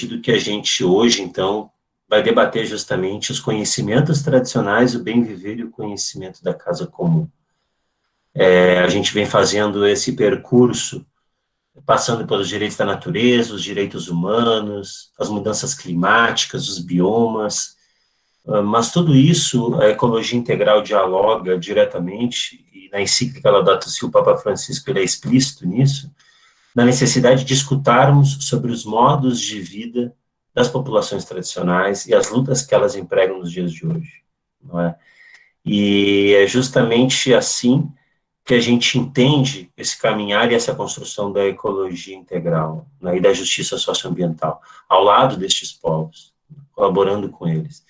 sentido que a gente hoje, então, vai debater justamente os conhecimentos tradicionais, o bem viver e o conhecimento da casa comum. A gente vem fazendo esse percurso, passando pelos direitos da natureza, os direitos humanos, as mudanças climáticas, os biomas, mas tudo isso a ecologia integral dialoga diretamente, e na encíclica Laudato Si, o Papa Francisco ele é explícito nisso, na necessidade de escutarmos sobre os modos de vida das populações tradicionais e as lutas que elas empregam nos dias de hoje, não é? E é justamente assim que a gente entende esse caminhar e essa construção da ecologia integral, né, e da justiça socioambiental, ao lado destes povos, colaborando com eles.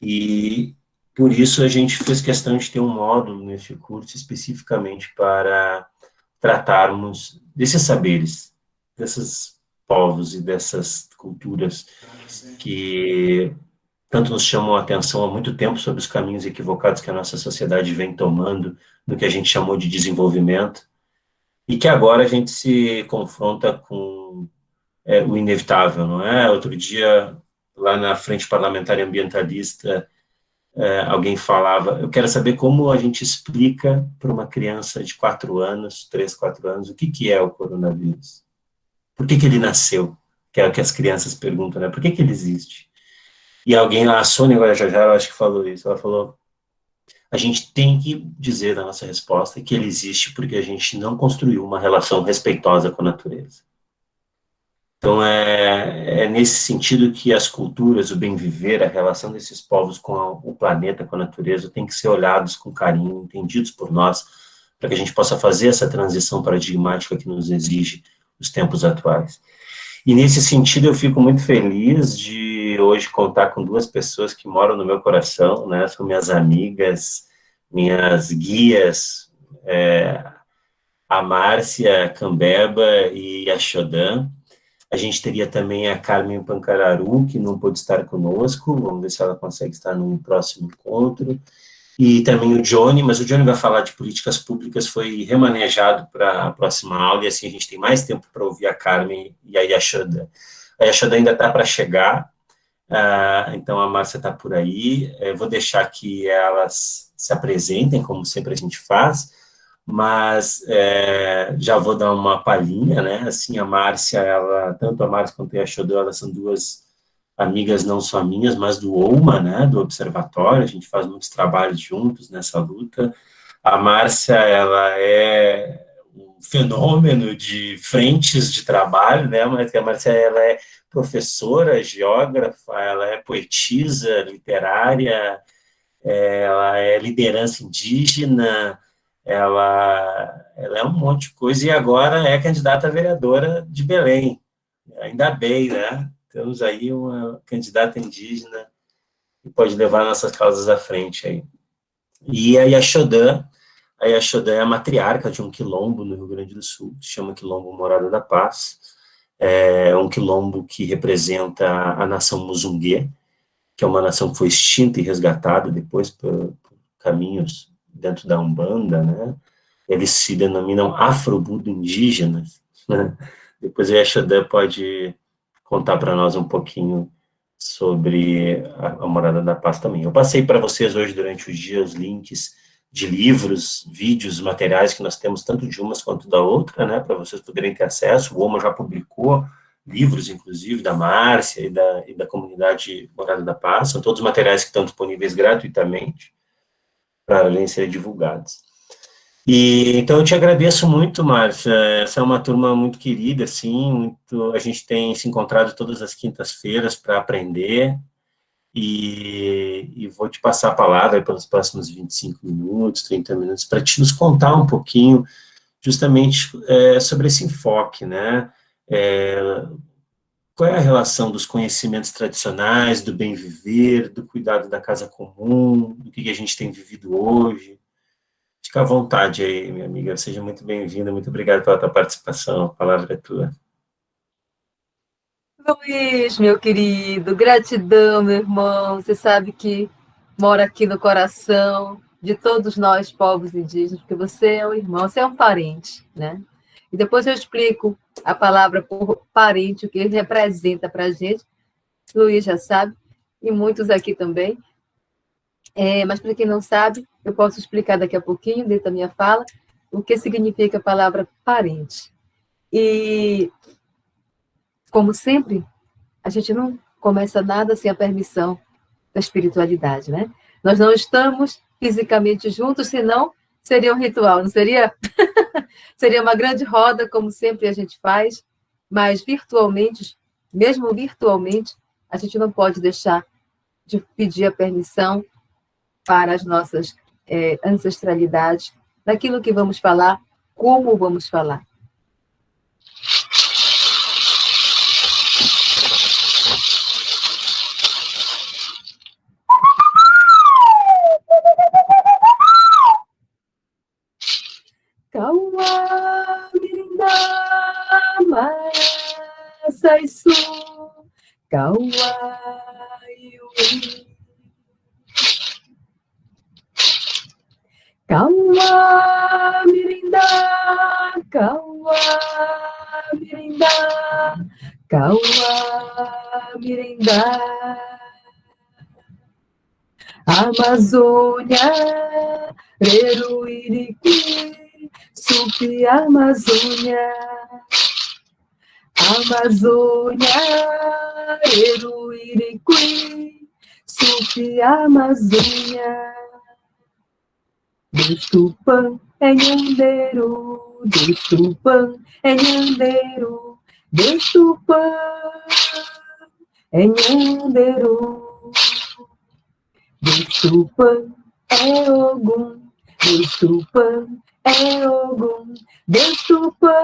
E por isso a gente fez questão de ter um módulo neste curso especificamente para tratarmos desses saberes, desses povos e dessas culturas que tanto nos chamam a atenção há muito tempo sobre os caminhos equivocados que a nossa sociedade vem tomando no que a gente chamou de desenvolvimento, e que agora a gente se confronta com o inevitável, não é? Outro dia, lá na Frente Parlamentar Ambientalista, alguém falava, eu quero saber como a gente explica para uma criança de 4 anos, 3, 4 anos, o que é o coronavírus? Por que ele nasceu? Que é o que as crianças perguntam, né? Por que ele existe? E alguém, a Sônia Guajajara, eu acho que falou isso, ela falou, a gente tem que dizer na nossa resposta que ele existe porque a gente não construiu uma relação respeitosa com a natureza. Então, é nesse sentido que as culturas, o bem viver, a relação desses povos com o planeta, com a natureza, tem que ser olhados com carinho, entendidos por nós, para que a gente possa fazer essa transição paradigmática que nos exige os tempos atuais. E nesse sentido eu fico muito feliz de hoje contar com 2 pessoas que moram no meu coração, né, são minhas amigas, minhas guias, a Márcia Cambeba e a Xodan. A gente teria também a Carmen Pancararu, que não pôde estar conosco, vamos ver se ela consegue estar no próximo encontro, e também o Johnny, mas o Johnny vai falar de políticas públicas, foi remanejado para a próxima aula, e assim a gente tem mais tempo para ouvir a Carmen e a Yashoda. A Yashoda ainda está para chegar, então a Márcia está por aí, vou deixar que elas se apresentem, como sempre a gente faz, mas já vou dar uma palhinha, né, assim, a Márcia, tanto a Márcia quanto a Yashoda, elas são 2 amigas não só minhas, mas do OUMA, né, do Observatório, a gente faz muitos trabalhos juntos nessa luta. A Márcia, ela é um fenômeno de frentes de trabalho, né, mas a Márcia, ela é professora, geógrafa, ela é poetisa literária, ela é liderança indígena, ela é um monte de coisa, e agora é candidata a vereadora de Belém, ainda bem, né? Temos aí uma candidata indígena que pode levar nossas causas à frente aí. E a Yashodan é a matriarca de um quilombo no Rio Grande do Sul, que se chama Quilombo Morada da Paz, é um quilombo que representa a nação Muzungue, que é uma nação que foi extinta e resgatada depois por caminhos dentro da Umbanda, né? Eles se denominam afro-budo-indígenas, né? Depois a Yashodan pode contar para nós um pouquinho sobre a Morada da Paz também. Eu passei para vocês hoje, durante o dia, os links de livros, vídeos, materiais que nós temos, tanto de umas quanto da outra, né, para vocês poderem ter acesso. O OMA já publicou livros, inclusive, da Márcia e da comunidade Morada da Paz. São todos materiais que estão disponíveis gratuitamente para além serem divulgados. E, então, eu te agradeço muito, Márcia, essa é uma turma muito querida, assim, a gente tem se encontrado todas as quintas-feiras para aprender, e vou te passar a palavra pelos próximos 25 minutos, 30 minutos, para te nos contar um pouquinho, justamente, sobre esse enfoque, né, qual é a relação dos conhecimentos tradicionais, do bem viver, do cuidado da casa comum, do que a gente tem vivido hoje. Fica à vontade aí, minha amiga, seja muito bem-vinda, muito obrigado pela tua participação, a palavra é tua. Luiz, meu querido, gratidão, meu irmão, você sabe que mora aqui no coração de todos nós, povos indígenas, porque você é um irmão, você é um parente, né? E depois eu explico a palavra por parente, o que ele representa para a gente, Luiz já sabe, e muitos aqui também. Mas para quem não sabe, eu posso explicar daqui a pouquinho, dentro da minha fala, o que significa a palavra parente. E, como sempre, a gente não começa nada sem a permissão da espiritualidade, né? Nós não estamos fisicamente juntos, senão seria um ritual, não seria? Seria uma grande roda, como sempre a gente faz, mas virtualmente, mesmo virtualmente, a gente não pode deixar de pedir a permissão para as nossas ancestralidades, daquilo que vamos falar, como vamos falar. Kauá, Mirindá, Maia, Saisu, Kauá, Iuí. Kauá, Mirindá, Kauá, Mirindá, Kauá, Mirindá. Amazônia, Reruiriqui, Supi, Amazônia. Amazônia, Reruiriqui, Supi, Amazônia. Destupã, Nhanderu, Destupã, Nhanderu, Destupã, Nhanderu. Destupã é Ogum, Destupã é Ogum, Destupã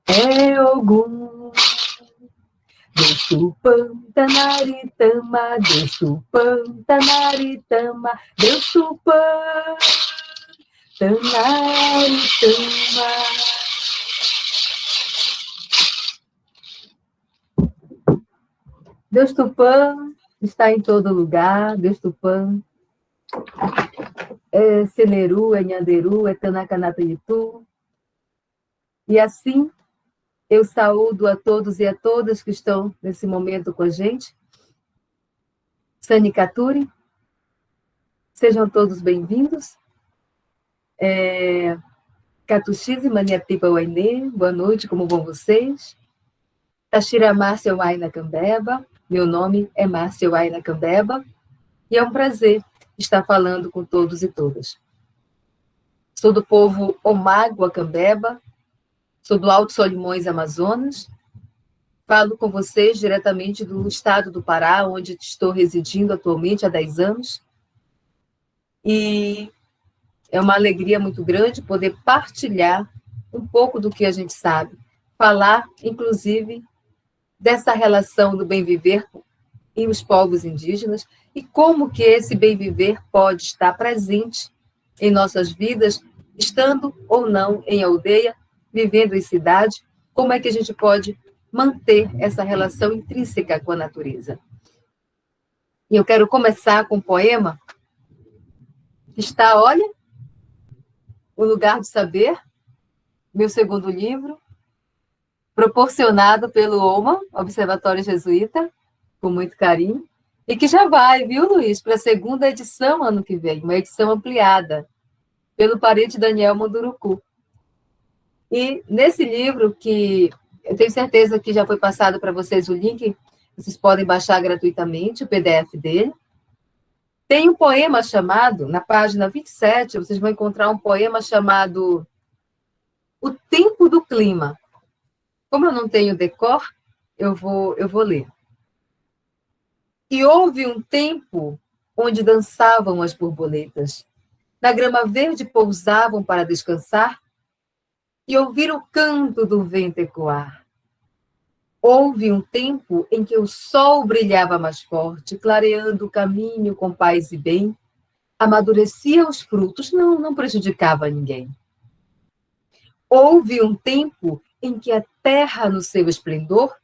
é Ogum. Destupã, Tanaritama, Destupã, Tanaritama, Destupã, Tanaritama. Destupã está em todo lugar, Destupã é Seneru, é Nhanderu, é Tanakanatanitu. E assim, eu saúdo a todos e a todas que estão nesse momento com a gente. Sanikaturi, sejam todos bem-vindos. Katuxize, Maniatipa Wainê, boa noite, como vão vocês? Tashira Márcia Waina Cambeba, meu nome é Márcia Waina Cambeba, e é um prazer estar falando com todos e todas. Sou do povo Omágua Cambeba, sou do Alto Solimões, Amazonas. Falo com vocês diretamente do estado do Pará, onde estou residindo atualmente há 10 anos. E é uma alegria muito grande poder partilhar um pouco do que a gente sabe. Falar, inclusive, dessa relação do bem-viver e os povos indígenas e como que esse bem-viver pode estar presente em nossas vidas, estando ou não em aldeia, vivendo em cidade, como é que a gente pode manter essa relação intrínseca com a natureza. E eu quero começar com um poema que está, olha, O Lugar do Saber, meu segundo livro, proporcionado pelo OMA, Observatório Jesuíta, com muito carinho, e que já vai, viu, Luiz, para a segunda edição ano que vem, uma edição ampliada, pelo parente Daniel Munduruku. E nesse livro, que eu tenho certeza que já foi passado para vocês o link, vocês podem baixar gratuitamente o PDF dele, tem um poema chamado, na página 27, vocês vão encontrar um poema chamado O Tempo do Clima. Como eu não tenho decor, eu vou ler. E houve um tempo onde dançavam as borboletas, na grama verde pousavam para descansar e ouvir o canto do vento ecoar. Houve um tempo em que o sol brilhava mais forte, clareando o caminho com paz e bem, amadurecia os frutos, não prejudicava ninguém. Houve um tempo em que a terra, no seu esplendor,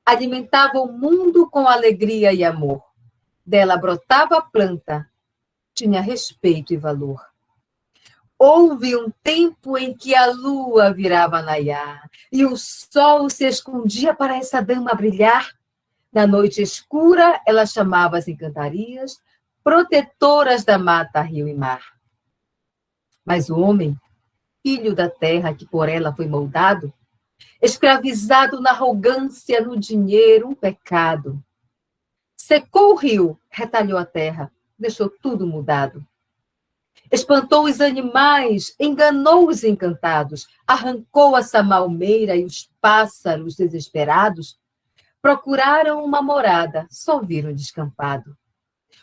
alimentava o mundo com alegria e amor. Dela brotava a planta, tinha respeito e valor. Houve um tempo em que a lua virava naiá e o sol se escondia para essa dama brilhar, Na noite escura, ela chamava as encantarias, protetoras da mata, rio e mar. Mas o homem, filho da terra que por ela foi moldado, escravizado na arrogância, no dinheiro, um pecado. Secou o rio, retalhou a terra, deixou tudo mudado. Espantou os animais, enganou os encantados, arrancou a samalmeira e os pássaros desesperados procuraram uma morada, só viram descampado.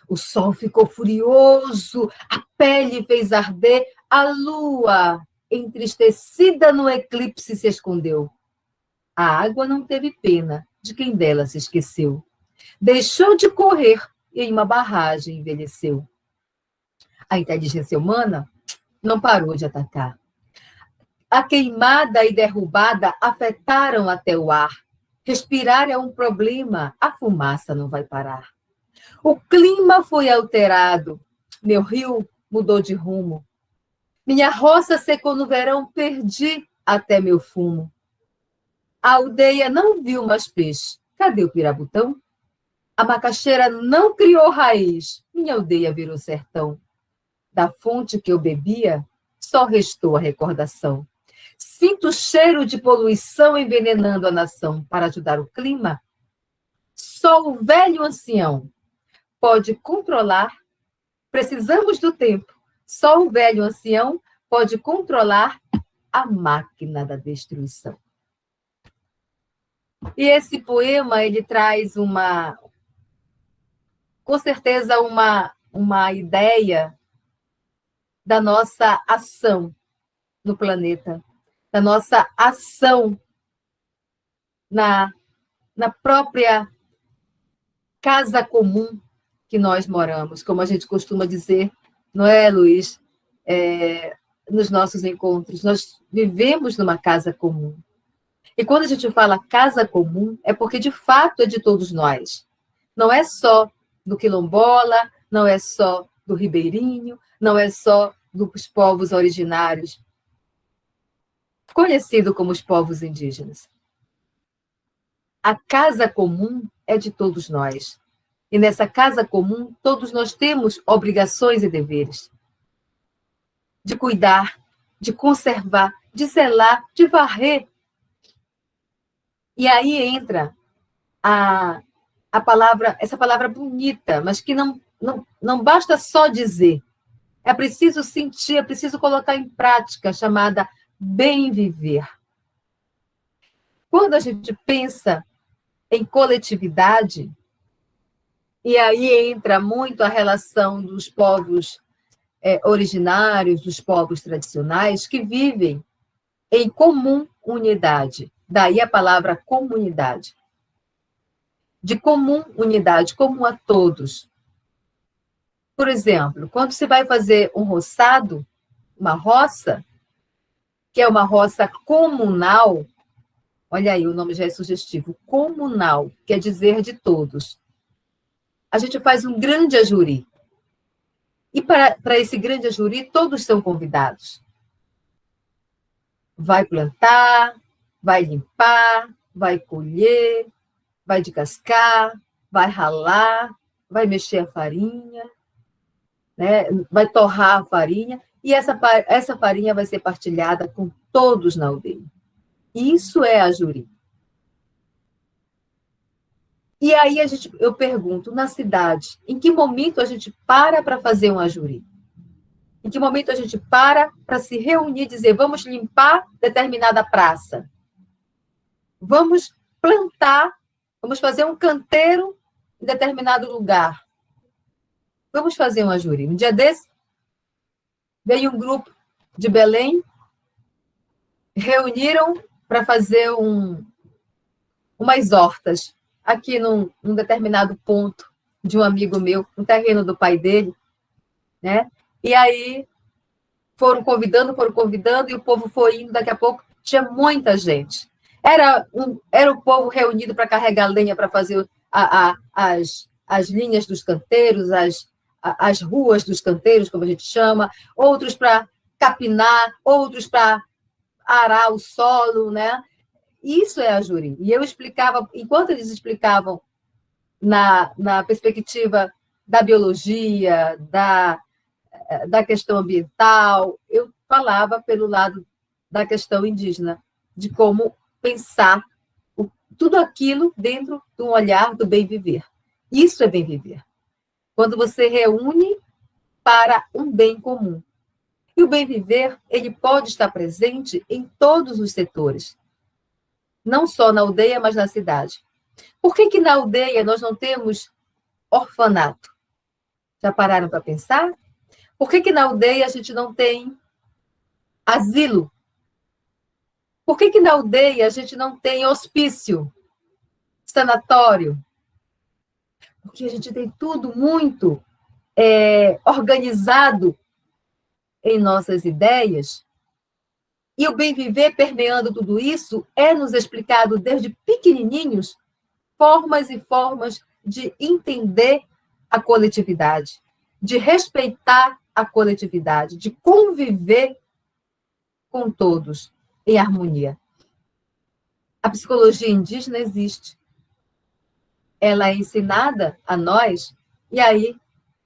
O sol ficou furioso, a pele fez arder, a lua, entristecida no eclipse, se escondeu. A água não teve pena de quem dela se esqueceu. Deixou de correr e em uma barragem envelheceu. A inteligência humana não parou de atacar. A queimada e derrubada afetaram até o ar. Respirar é um problema, a fumaça não vai parar. O clima foi alterado, meu rio mudou de rumo. Minha roça secou no verão, perdi até meu fumo. A aldeia não viu mais peixe, cadê o pirabutão? A macaxeira não criou raiz, minha aldeia virou sertão. Da fonte que eu bebia, só restou a recordação. Sinto o cheiro de poluição envenenando a nação. Para ajudar o clima, só o velho ancião pode controlar. Precisamos do tempo. Só o velho ancião pode controlar a máquina da destruição. E esse poema, ele traz com certeza, uma ideia da nossa ação no planeta, da nossa ação na própria casa comum que nós moramos, como a gente costuma dizer, não é, Luiz? Nos nossos encontros, nós vivemos numa casa comum. E quando a gente fala casa comum, é porque de fato é de todos nós. Não é só do quilombola, não é só do ribeirinho, não é só dos povos originários, conhecido como os povos indígenas. A casa comum é de todos nós. E nessa casa comum, todos nós temos obrigações e deveres. De cuidar, de conservar, de zelar, de varrer. E aí entra essa palavra bonita, mas que não basta só dizer. É preciso sentir, é preciso colocar em prática, chamada bem viver. Quando a gente pensa em coletividade, e aí entra muito a relação dos povos originários, dos povos tradicionais, que vivem em comum unidade. Daí a palavra comunidade. De comum unidade, comum a todos. Por exemplo, quando você vai fazer um roçado, uma roça, que é uma roça comunal, olha aí, o nome já é sugestivo, comunal, quer dizer de todos. A gente faz um grande ajuri. E para esse grande ajuri, todos são convidados. Vai plantar, vai limpar, vai colher, vai descascar, vai ralar, vai mexer a farinha, né? Vai torrar a farinha, e essa farinha vai ser partilhada com todos na aldeia. Isso é ajuri. E aí eu pergunto, na cidade, em que momento a gente para fazer um ajuri? Em que momento a gente para se reunir e dizer, vamos limpar determinada praça? Vamos plantar, vamos fazer um canteiro em determinado lugar. Vamos fazer um ajuri. Um dia desse, veio um grupo de Belém, reuniram para fazer umas hortas aqui num determinado ponto de um amigo meu, no terreno do pai dele, né? E aí foram convidando, e o povo foi indo, daqui a pouco tinha muita gente. Era o povo reunido para carregar lenha, para fazer as linhas dos canteiros, as ruas dos canteiros, como a gente chama, outros para capinar, outros para arar o solo, né? Isso é ajuri. E eu explicava, enquanto eles explicavam na perspectiva da biologia, da questão ambiental, eu falava pelo lado da questão indígena, de como pensar tudo aquilo dentro de um olhar do bem viver. Isso é bem viver. Quando você reúne para um bem comum. E o bem viver, ele pode estar presente em todos os setores. Não só na aldeia, mas na cidade. Por que na aldeia nós não temos orfanato? Já pararam para pensar? Por que na aldeia a gente não tem asilo? Por que na aldeia a gente não tem hospício, sanatório? Porque a gente tem tudo muito organizado em nossas ideias, e o bem viver permeando tudo isso é nos explicado desde pequenininhos formas e formas de entender a coletividade, de respeitar a coletividade, de conviver com todos em harmonia. A psicologia indígena existe. Ela é ensinada a nós, e aí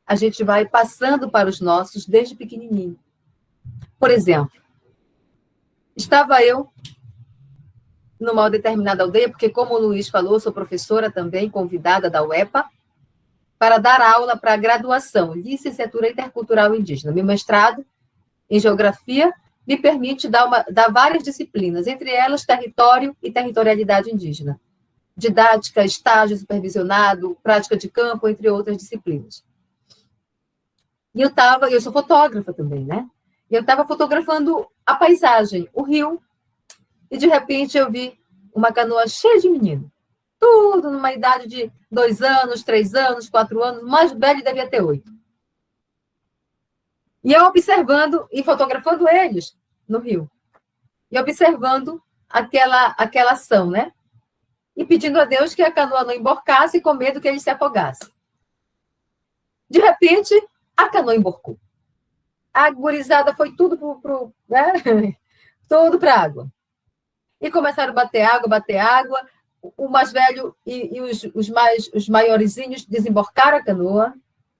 a gente vai passando para os nossos desde pequenininho. Por exemplo, estava eu numa determinada aldeia, porque, como o Luiz falou, sou professora também, convidada da UEPA, para dar aula para a graduação, Licenciatura Intercultural Indígena. Meu mestrado em Geografia me permite dar várias disciplinas, entre elas território e territorialidade indígena. Didática, estágio supervisionado, prática de campo, entre outras disciplinas. E eu sou fotógrafa também, né? E eu estava fotografando a paisagem, o rio, e de repente eu vi uma canoa cheia de menino. Tudo numa idade de 2 anos, 3 anos, 4 anos, o mais velho devia ter 8. E eu observando e fotografando eles no rio. E observando aquela ação, né? E pedindo a Deus que a canoa não emborcasse, com medo que eles se afogassem. De repente, a canoa emborcou. A gurizada foi tudo né? Tudo para a água. E começaram a bater água. O mais velho e os maiorzinhos desemborcaram a canoa,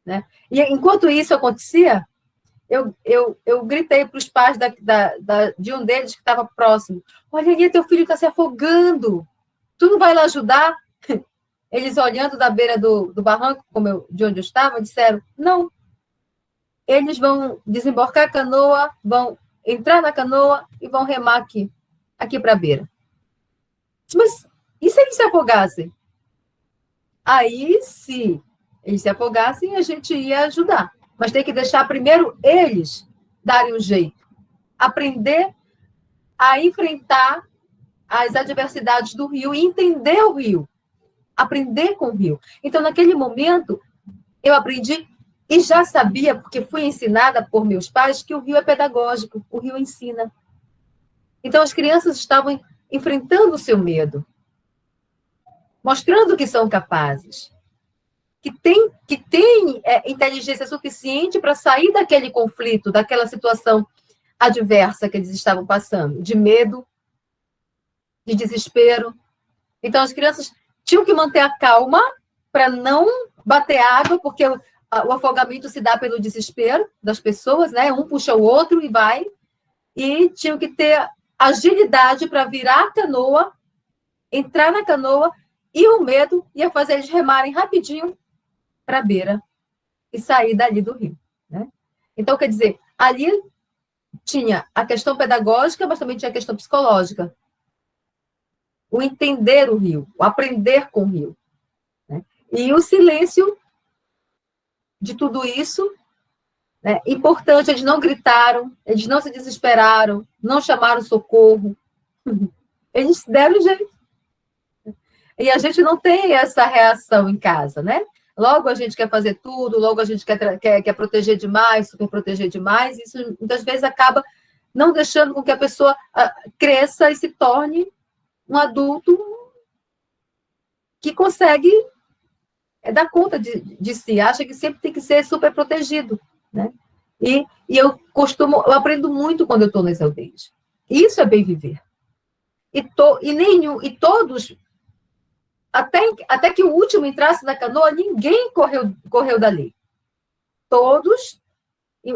né? E enquanto isso acontecia, eu gritei para os pais de um deles que estava próximo: olha ali, teu filho está se afogando. Tu não vai lá ajudar? Eles, olhando da beira do barranco, de onde eu estava, disseram: não. Eles vão desemborcar a canoa, vão entrar na canoa e vão remar aqui para a beira. Mas e se eles se afogassem? Aí, se eles se afogassem, a gente ia ajudar. Mas tem que deixar primeiro eles darem um jeito. Aprender a enfrentar as adversidades do rio e entender o rio. Aprender com o rio. Então, naquele momento, eu aprendi e já sabia, porque fui ensinada por meus pais, que o rio é pedagógico, o rio ensina. Então, as crianças estavam enfrentando o seu medo, mostrando que são capazes, que tem inteligência suficiente para sair daquele conflito, daquela situação adversa que eles estavam passando, de medo, de desespero. Então, as crianças tinham que manter a calma para não bater água, porque o afogamento se dá pelo desespero das pessoas, né? Um puxa o outro e vai. E tinham que ter agilidade para virar a canoa, entrar na canoa, e o medo ia fazer eles remarem rapidinho para a beira e sair dali do rio, né? Então, quer dizer, ali tinha a questão pedagógica, mas também tinha a questão psicológica. O entender o rio, o aprender com o rio, né? E o silêncio de tudo isso, né? Importante, eles não gritaram, eles não se desesperaram, não chamaram socorro. Eles deram jeito. E a gente não tem essa reação em casa, né? Logo a gente quer fazer tudo, logo a gente quer proteger demais, super proteger demais, isso muitas vezes acaba não deixando com que a pessoa cresça e se torne um adulto que consegue dar conta de si, acha que sempre tem que ser super protegido, né? E eu aprendo muito quando eu estou nas aldeias. Isso é bem viver. E todos até que o último entrasse na canoa, ninguém correu dali. Todos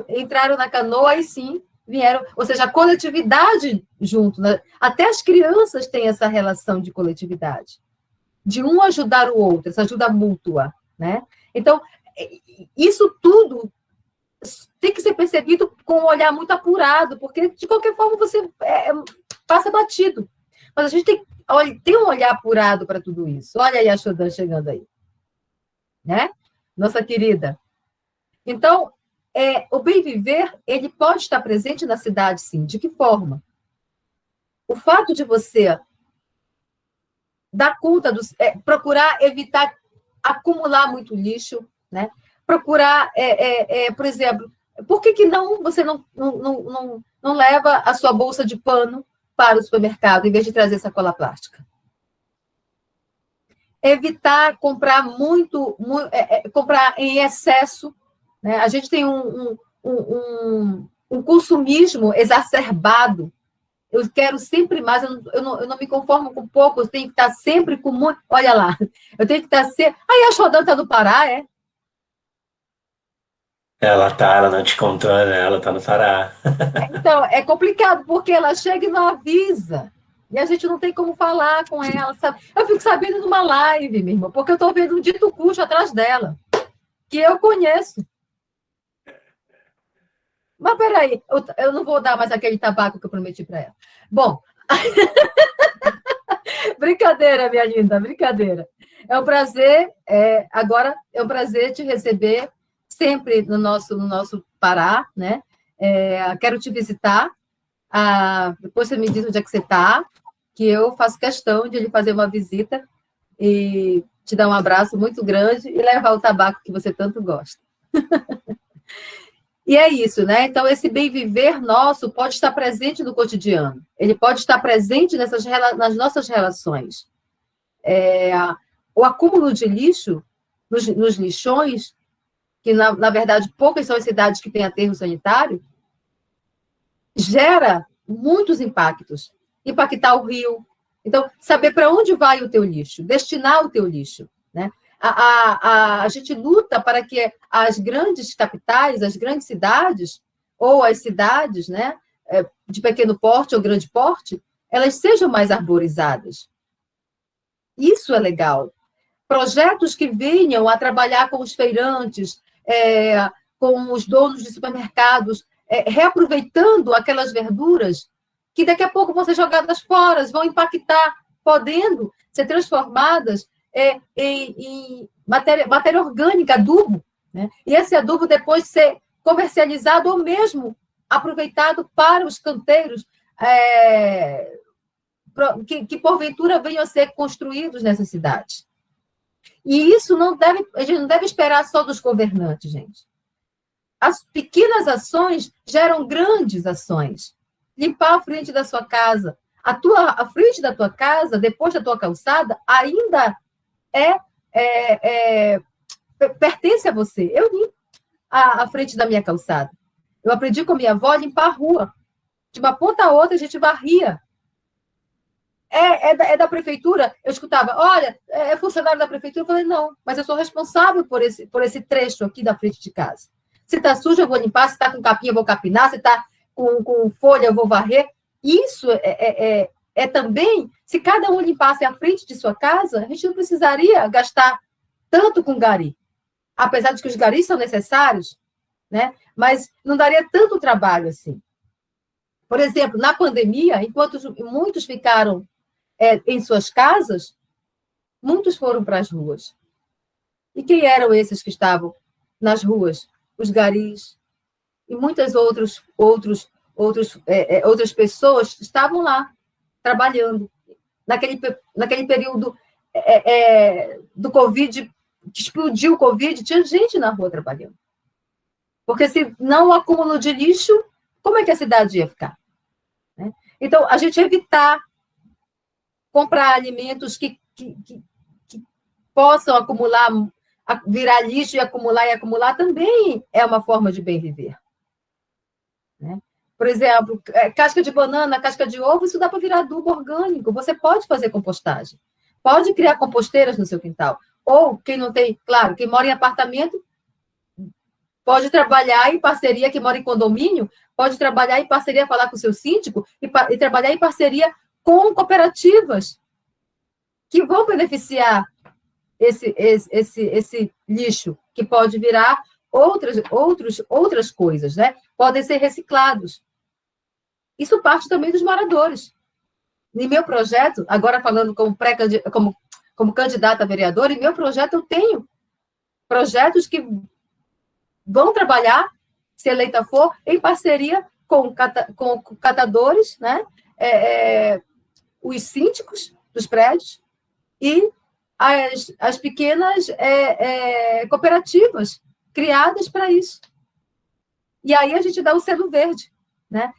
entraram na canoa e sim vieram, ou seja, a coletividade junto, né? Até as crianças têm essa relação de coletividade, de um ajudar o outro, essa ajuda mútua, né? Então, isso tudo tem que ser percebido com um olhar muito apurado, porque, de qualquer forma, você passa batido. Mas a gente tem que ter um olhar apurado para tudo isso. Olha aí a Shodan chegando aí. Né? Nossa querida. Então, o bem viver, ele pode estar presente na cidade, sim. De que forma? O fato de você dar conta procurar evitar acumular muito lixo, né? Procurar, por exemplo, por que você não leva a sua bolsa de pano para o supermercado, em vez de trazer sacola plástica? Evitar comprar comprar em excesso, né? A gente tem um consumismo exacerbado. Eu quero sempre mais, eu não me conformo com pouco, eu tenho que estar sempre com muito. Olha lá, eu tenho que estar sempre. Aí a Shodan está no Pará, é? Ela não te contou, né? Ela tá no Pará. Então, é complicado, porque ela chega e não avisa. E a gente não tem como falar com ela, sabe? Eu fico sabendo numa live, minha irmã, porque eu estou vendo um dito cujo atrás dela, que eu conheço. Mas peraí, eu não vou dar mais aquele tabaco que eu prometi para ela. Bom, brincadeira, minha linda, brincadeira. É um prazer, agora é um prazer te receber sempre no nosso Pará, né? Quero te visitar. Depois você me diz onde é que você está, que eu faço questão de lhe fazer uma visita e te dar um abraço muito grande e levar o tabaco que você tanto gosta. E é isso, né? Então, esse bem viver nosso pode estar presente no cotidiano. Ele pode estar presente nas nossas relações. O acúmulo de lixo nos lixões, que, na verdade, poucas são as cidades que têm aterro sanitário, gera muitos impactos. Impactar o rio. Então, saber para onde vai o teu lixo, destinar o teu lixo, né? A gente luta para que as grandes capitais, as grandes cidades, ou as cidades, né, de pequeno porte ou grande porte, elas sejam mais arborizadas. Isso é legal. Projetos que venham a trabalhar com os feirantes, com os donos de supermercados, reaproveitando aquelas verduras que daqui a pouco vão ser jogadas fora, vão impactar, podendo ser transformadas em matéria orgânica, adubo, né? E esse adubo depois ser comercializado ou mesmo aproveitado para os canteiros que porventura venham a ser construídos nessas cidades. E isso a gente não deve esperar só dos governantes, gente. As pequenas ações geram grandes ações. Limpar a frente da sua casa. A frente da tua casa, depois da tua calçada, ainda pertence a você. Eu limpo a frente da minha calçada. Eu aprendi com a minha avó a limpar a rua. De uma ponta a outra, a gente varria. Da prefeitura? Eu escutava, olha, é funcionário da prefeitura. Eu falei, não, mas eu sou responsável por esse trecho aqui da frente de casa. Se está sujo, eu vou limpar. Se está com capim, eu vou capinar. Se está com folha, eu vou varrer. Isso também, se cada um limpasse a frente de sua casa, a gente não precisaria gastar tanto com gari. Apesar de que os garis são necessários, né? Mas não daria tanto trabalho assim. Por exemplo, na pandemia, enquanto muitos ficaram em suas casas, muitos foram para as ruas. E quem eram esses que estavam nas ruas? Os garis e muitas outras pessoas estavam lá, trabalhando. Naquele período do Covid, que explodiu o Covid, tinha gente na rua trabalhando. Porque se não o acúmulo de lixo, como é que a cidade ia ficar? Né? Então, a gente evitar comprar alimentos que possam acumular, virar lixo e acumular também é uma forma de bem viver. Né? Por exemplo, casca de banana, casca de ovo, isso dá para virar adubo orgânico. Você pode fazer compostagem. Pode criar composteiras no seu quintal. Ou, quem não tem, claro, quem mora em apartamento, pode trabalhar em parceria, quem mora em condomínio, pode trabalhar em parceria, falar com o seu síndico, e trabalhar em parceria com cooperativas que vão beneficiar esse lixo, que pode virar outras coisas, né? Podem ser reciclados. Isso parte também dos moradores. Em meu projeto, agora falando como candidata a vereadora, em meu projeto eu tenho projetos que vão trabalhar, se eleita for, em parceria com catadores, né? Os síndicos dos prédios e as pequenas cooperativas criadas para isso. E aí a gente dá o selo verde, né?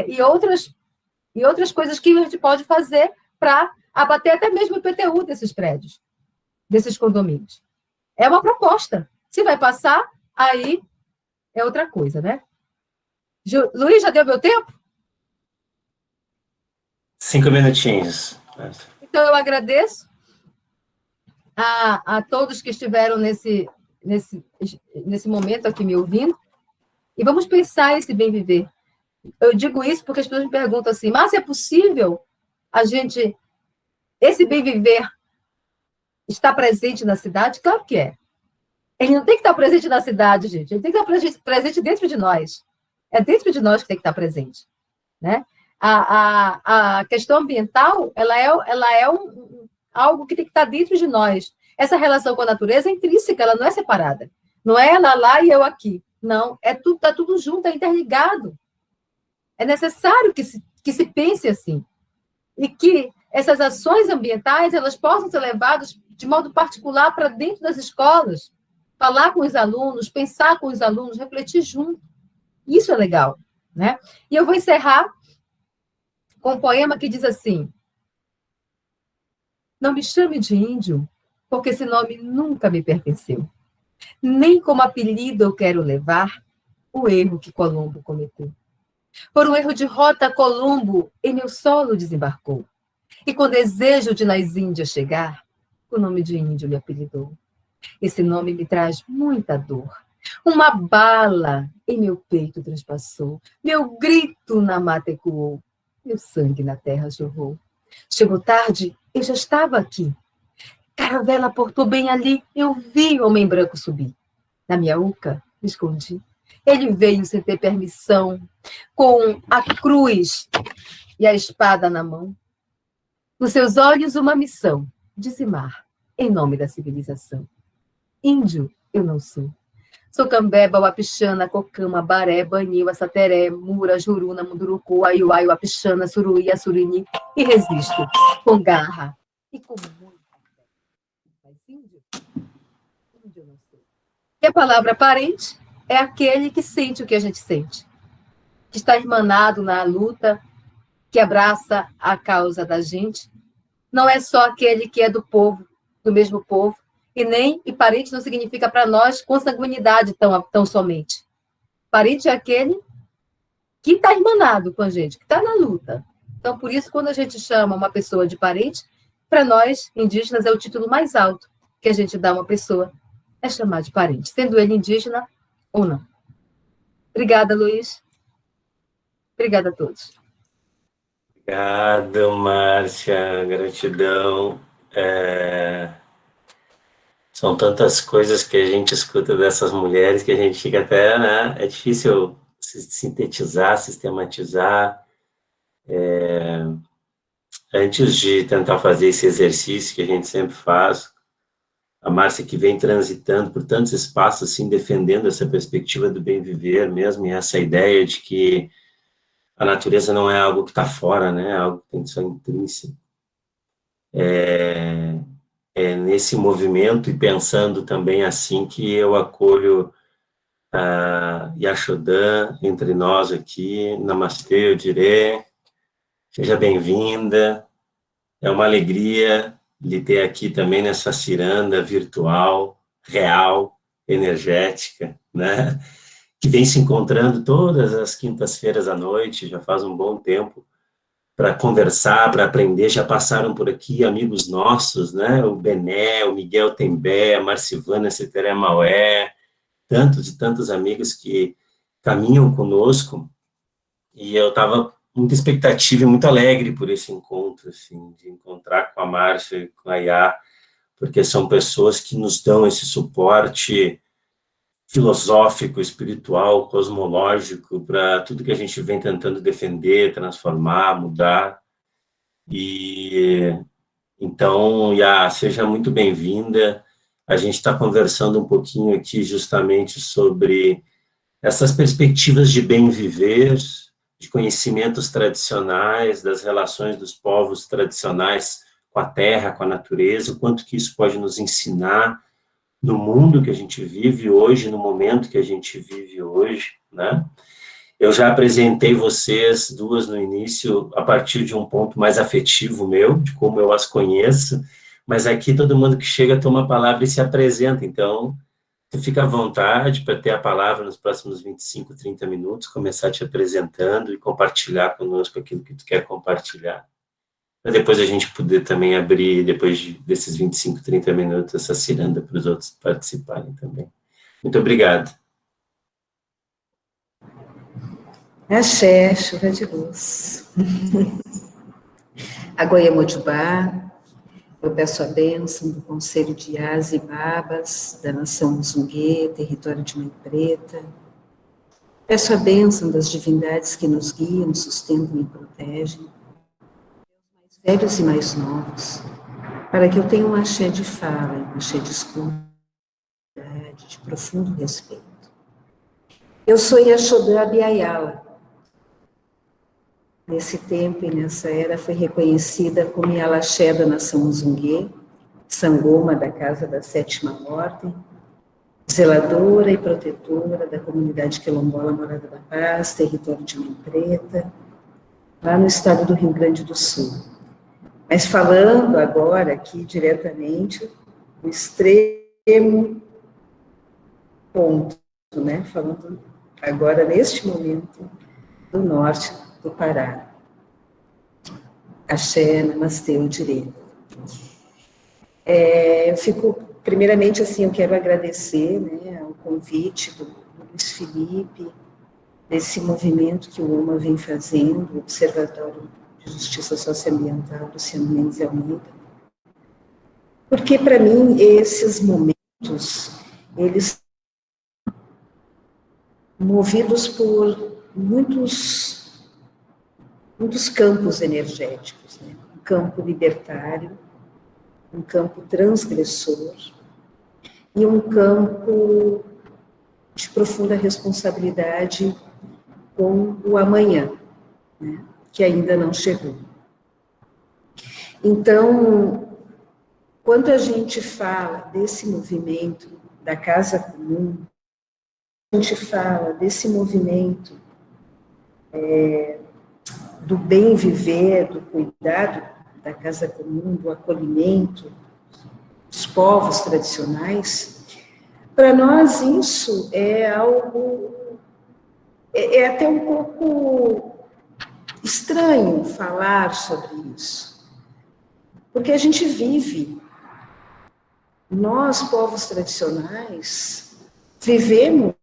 E outras coisas que a gente pode fazer para abater até mesmo o IPTU desses prédios, desses condomínios. É uma proposta. Se vai passar, aí é outra coisa, né? Luiz, já deu meu tempo? 5 minutinhos. Então, eu agradeço a todos que estiveram nesse momento aqui me ouvindo, e vamos pensar esse bem viver. Eu digo isso porque as pessoas me perguntam assim, mas é possível esse bem viver estar presente na cidade? Claro que é. Ele não tem que estar presente na cidade, gente, ele tem que estar presente dentro de nós. É dentro de nós que tem que estar presente, né? A questão ambiental, ela é algo que tem que estar dentro de nós. Essa relação com a natureza é intrínseca, ela não é separada. Não é ela lá e eu aqui. Não, está tudo junto, é interligado. É necessário que se pense assim. E que essas ações ambientais, elas possam ser levadas de modo particular para dentro das escolas, falar com os alunos, pensar com os alunos, refletir junto. Isso é legal, né? E eu vou encerrar com um poema que diz assim: não me chame de índio, porque esse nome nunca me pertenceu. Nem como apelido eu quero levar o erro que Colombo cometeu. Por um erro de rota, Colombo em meu solo desembarcou. E com desejo de nas Índias chegar, o nome de índio lhe apelidou. Esse nome me traz muita dor. Uma bala em meu peito transpassou. Meu grito na mata ecoou. Meu sangue na terra jorrou. Chegou tarde, eu já estava aqui. Caravela portou bem ali, eu vi o homem branco subir. Na minha uca, me escondi. Ele veio sem ter permissão, com a cruz e a espada na mão. Nos seus olhos, uma missão: dizimar, em nome da civilização. Índio eu não sou. Sou Cambeba, Wapixana, Cocama, Baré, Banil, Assateré, Mura, Juruna, Munduruku, Aiuai, Wapixana, Suruí, Assurini, e resisto com garra e com muita fé. Mas índio eu não sou. E a palavra parente é aquele que sente o que a gente sente, que está irmanado na luta, que abraça a causa da gente. Não é só aquele que é do povo, do mesmo povo, e parente não significa para nós consanguinidade tão somente. Parente é aquele que está irmanado com a gente, que está na luta. Então, por isso, quando a gente chama uma pessoa de parente, para nós, indígenas, é o título mais alto que a gente dá a uma pessoa, é chamar de parente, sendo ele indígena ou não. Obrigada, Luiz. Obrigada a todos. Obrigado, Márcia. Gratidão. São tantas coisas que a gente escuta dessas mulheres que a gente fica até, né? É difícil sintetizar, sistematizar. Antes de tentar fazer esse exercício que a gente sempre faz, a Márcia que vem transitando por tantos espaços, assim, defendendo essa perspectiva do bem viver mesmo, e essa ideia de que a natureza não é algo que está fora, né? É algo que tem que ser intrínseco. É nesse movimento e pensando também assim que eu acolho a Yashodan entre nós aqui. Namastê, eu direi. Seja bem-vinda. É uma alegria lhe ter aqui também nessa ciranda virtual, real, energética, né? Que vem se encontrando todas as quintas-feiras à noite, já faz um bom tempo, para conversar, para aprender, já passaram por aqui amigos nossos, né? O Bené, o Miguel Tembé, a Marcivana Ceteré Maué, tantos e tantos amigos que caminham conosco, e eu estava muita expectativa e muito alegre por esse encontro, assim, de encontrar com a Márcia e com a Yá, porque são pessoas que nos dão esse suporte filosófico, espiritual, cosmológico, para tudo que a gente vem tentando defender, transformar, mudar. E então, Yá, seja muito bem-vinda. A gente está conversando um pouquinho aqui justamente sobre essas perspectivas de bem viver, de conhecimentos tradicionais, das relações dos povos tradicionais com a terra, com a natureza, o quanto que isso pode nos ensinar no mundo que a gente vive hoje, no momento que a gente vive hoje, né? Eu já apresentei vocês duas no início, a partir de um ponto mais afetivo meu, de como eu as conheço, mas aqui todo mundo que chega toma a palavra e se apresenta, então tu fica à vontade para ter a palavra nos próximos 25, 30 minutos, começar te apresentando e compartilhar conosco aquilo que tu quer compartilhar. Para depois a gente poder também abrir, desses 25, 30 minutos, essa ciranda para os outros participarem também. Muito obrigado. Axé, chuva de luz. A Goiamojubá, eu peço a bênção do Conselho de Iás e Babas, da nação Muzungue, território de Mãe Preta. Peço a bênção das divindades que nos guiam, sustentam e protegem, mais velhos e mais novos, para que eu tenha um axé de fala, um axé de escuta, de profundo respeito. Eu sou Yaxodã Abiayala. Nesse tempo e nessa era, foi reconhecida como Yalaxé da nação Muzungue, Sangoma da Casa da Sétima Ordem, zeladora e protetora da comunidade quilombola Morada da Paz, território de Mãe Preta, lá no estado do Rio Grande do Sul. Mas falando agora aqui diretamente, no extremo ponto, né? Falando agora neste momento do norte do Pará. Axé, Namastê, Odirê. Eu fico, primeiramente, assim, eu quero agradecer, né, ao convite do Luiz Felipe, desse movimento que o UMA vem fazendo, o Observatório de Justiça Socioambiental, Luciano Mendes Almeida, porque, para mim, esses momentos, eles são movidos por muitos campos energéticos, né? Um campo libertário, um campo transgressor e um campo de profunda responsabilidade com o amanhã, né? Que ainda não chegou. Então, quando a gente fala desse movimento da Casa Comum, a gente fala desse movimento do bem viver, do cuidado da casa comum, do acolhimento dos povos tradicionais, para nós isso é algo, é até um pouco estranho falar sobre isso, porque a gente vive, nós, povos tradicionais, vivemos um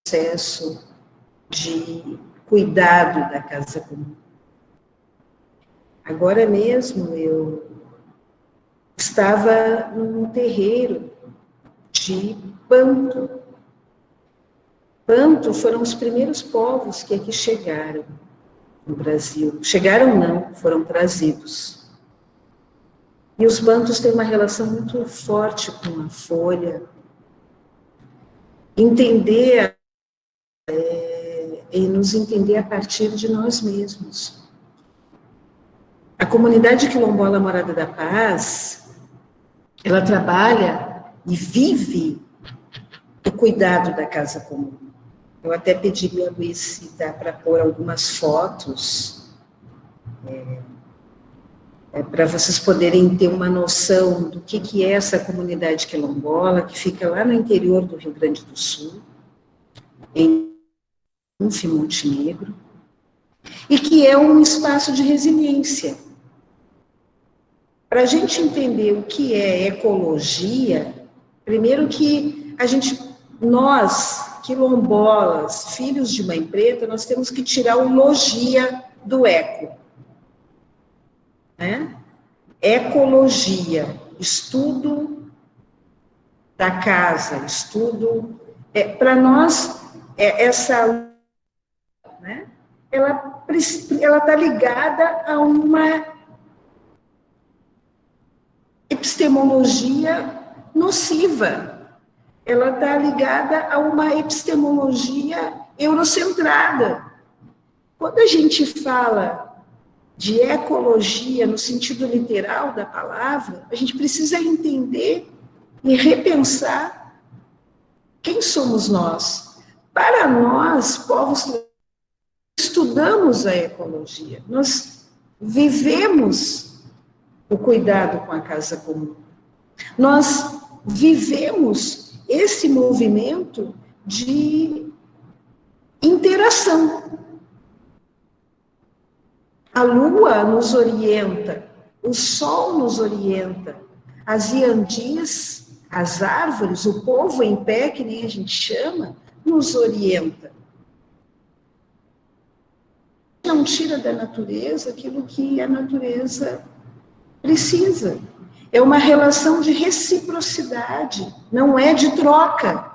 processo de cuidado da casa comum. Agora mesmo eu estava num terreiro de Banto. Banto foram os primeiros povos que aqui chegaram no Brasil. Chegaram não, foram trazidos. E os Bantos têm uma relação muito forte com a folha. Entender e nos entender a partir de nós mesmos. A comunidade quilombola Morada da Paz, ela trabalha e vive o cuidado da casa comum. Eu até pedi a Luiz se dá para pôr algumas fotos, para vocês poderem ter uma noção do que é essa comunidade quilombola, que fica lá no interior do Rio Grande do Sul, em Montenegro, e que é um espaço de resiliência. Para a gente entender o que é ecologia, primeiro que nós, quilombolas, filhos de mãe preta, nós temos que tirar o logia do eco, né? Ecologia, estudo da casa, estudo... para nós, essa... né? Ela está ligada a uma epistemologia nociva. Ela está ligada a uma epistemologia eurocentrada. Quando a gente fala de ecologia no sentido literal da palavra, a gente precisa entender e repensar quem somos nós. Para nós, povos, estudamos a ecologia, nós vivemos o cuidado com a casa comum. Nós vivemos esse movimento de interação. A lua nos orienta, o sol nos orienta, as iandis, as árvores, o povo em pé, que nem a gente chama, nos orienta. Não tira da natureza aquilo que a natureza precisa. É uma relação de reciprocidade, não é de troca.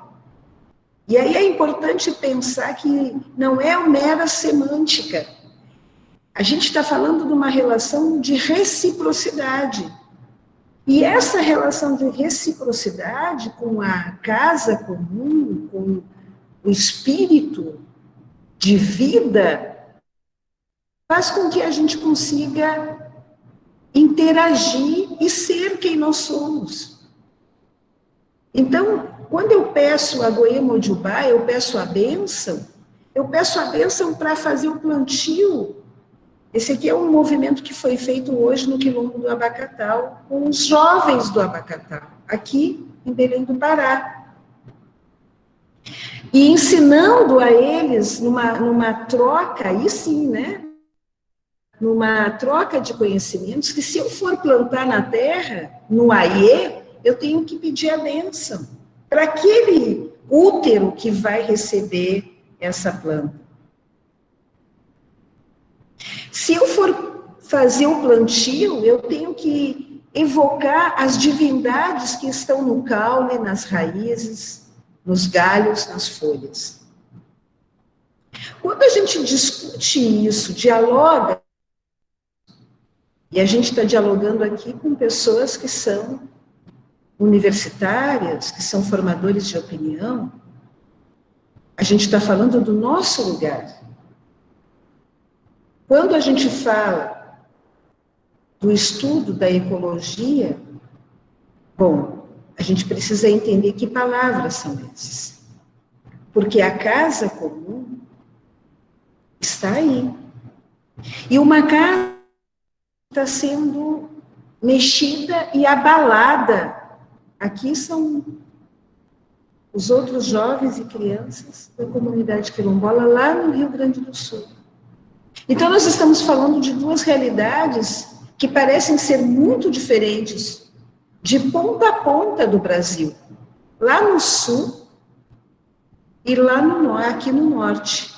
E aí é importante pensar que não é uma mera semântica. A gente está falando de uma relação de reciprocidade. E essa relação de reciprocidade com a casa comum, com o espírito de vida, faz com que a gente consiga interagir e ser quem nós somos. Então, quando eu peço a Goema Ojubá, eu peço a bênção para fazer o plantio. Esse aqui é um movimento que foi feito hoje no Quilombo do Abacatal, com os jovens do Abacatal, aqui em Belém do Pará. E ensinando a eles, numa troca, aí sim, né? Numa troca de conhecimentos, que se eu for plantar na terra, no Aie, eu tenho que pedir a bênção para aquele útero que vai receber essa planta. Se eu for fazer o plantio, eu tenho que evocar as divindades que estão no caule, nas raízes, nos galhos, nas folhas. Quando a gente discute isso, dialoga, e a gente está dialogando aqui com pessoas que são universitárias, que são formadores de opinião, a gente está falando do nosso lugar. Quando a gente fala do estudo da ecologia, bom, a gente precisa entender que palavras são essas. Porque a casa comum está aí. E uma casa está sendo mexida e abalada. Aqui são os outros jovens e crianças da comunidade quilombola lá no Rio Grande do Sul. Então, nós estamos falando de duas realidades que parecem ser muito diferentes, de ponta a ponta do Brasil. Lá no sul e lá aqui no norte.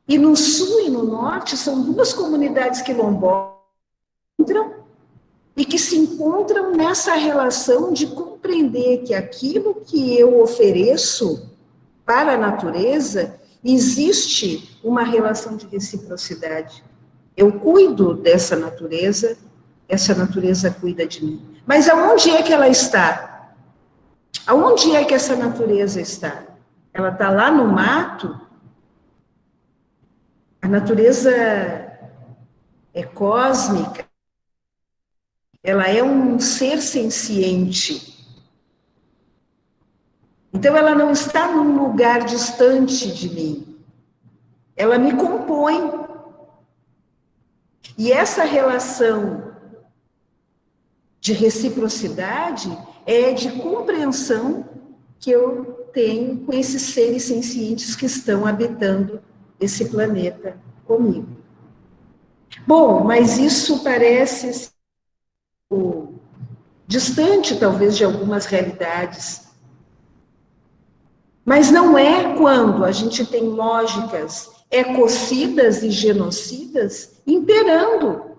E no sul e no norte são duas comunidades quilombolas e que se encontram nessa relação de compreender que aquilo que eu ofereço para a natureza, existe uma relação de reciprocidade. Eu cuido dessa natureza, essa natureza cuida de mim. Mas aonde é que ela está? Aonde é que essa natureza está? Ela está lá no mato? A natureza é cósmica, ela é um ser senciente. Então, ela não está num lugar distante de mim. Ela me compõe. E essa relação de reciprocidade é de compreensão que eu tenho com esses seres sencientes que estão habitando esse planeta comigo. Bom, mas isso parece distante, talvez, de algumas realidades. Mas não é quando a gente tem lógicas ecocidas e genocidas imperando.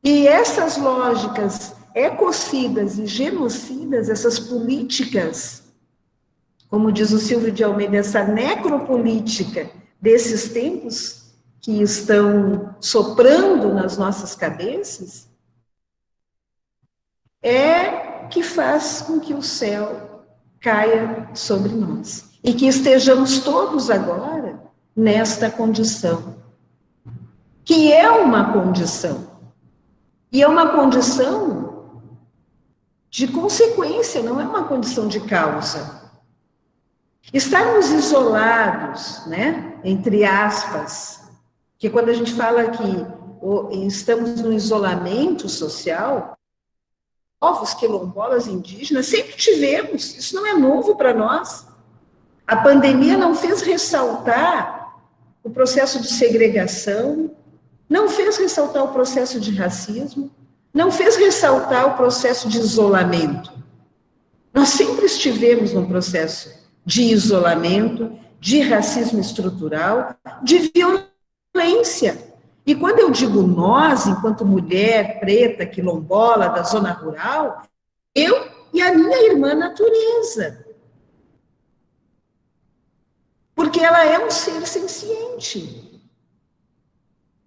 E essas lógicas ecocidas e genocidas, essas políticas, como diz o Silvio de Almeida, essa necropolítica desses tempos que estão soprando nas nossas cabeças, é que faz com que o céu caia sobre nós. E que estejamos todos agora nesta condição. Que é uma condição. E é uma condição de consequência, não é uma condição de causa. Estarmos isolados, né, entre aspas, que quando a gente fala que estamos no isolamento social, povos quilombolas indígenas sempre tivemos, isso não é novo para nós. A pandemia não fez ressaltar o processo de segregação, não fez ressaltar o processo de racismo, não fez ressaltar o processo de isolamento. Nós sempre estivemos num processo de isolamento, de racismo estrutural, de violência. E quando eu digo nós, enquanto mulher preta, quilombola, da zona rural, eu e a minha irmã natureza. Porque ela é um ser senciente.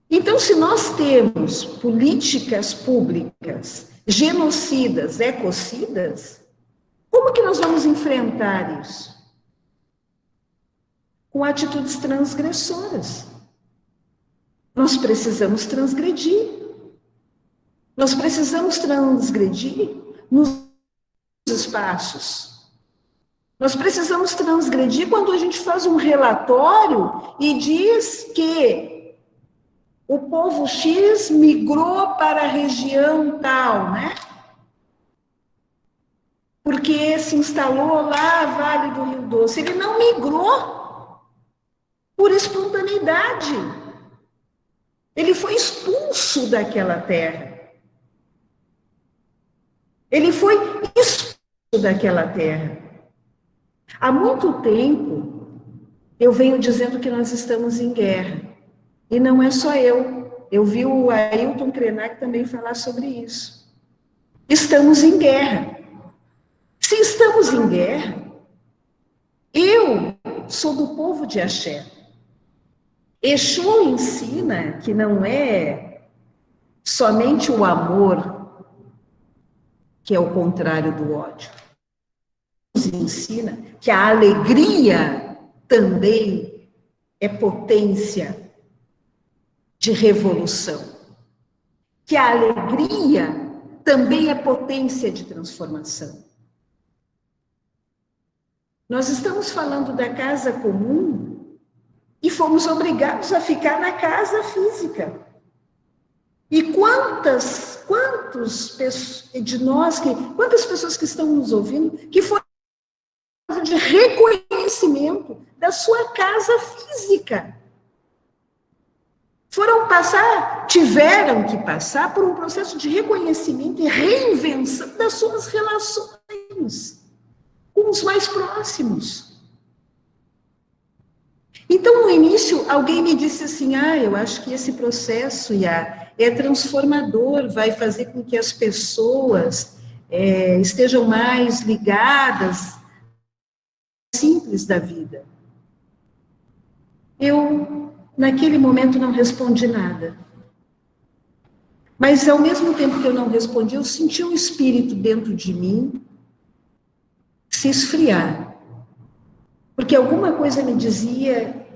Então, se nós temos políticas públicas genocidas, ecocidas, como que nós vamos enfrentar isso? Com atitudes transgressoras. Nós precisamos transgredir. Nós precisamos transgredir nos espaços. Nós precisamos transgredir quando a gente faz um relatório e diz que o povo X migrou para a região tal, né? Porque se instalou lá, Vale do Rio Doce. Ele não migrou por espontaneidade. Ele foi expulso daquela terra. Ele foi expulso daquela terra. Há muito tempo, eu venho dizendo que nós estamos em guerra. E não é só eu. Eu vi o Ailton Krenak também falar sobre isso. Estamos em guerra. Se estamos em guerra, eu sou do povo de Axé. Exu ensina que não é somente o amor que é o contrário do ódio. Nos ensina que a alegria também é potência de revolução. Que a alegria também é potência de transformação. Nós estamos falando da casa comum e fomos obrigados a ficar na casa física. E quantas pessoas que estão nos ouvindo que foram de reconhecimento da sua casa física. Tiveram que passar por um processo de reconhecimento e reinvenção das suas relações com os mais próximos. Então, no início, alguém me disse assim, eu acho que esse processo, é transformador, vai fazer com que as pessoas estejam mais ligadas ao simples da vida. Eu, naquele momento, não respondi nada. Mas, ao mesmo tempo que eu não respondi, eu senti um espírito dentro de mim se esfriar. Porque alguma coisa me dizia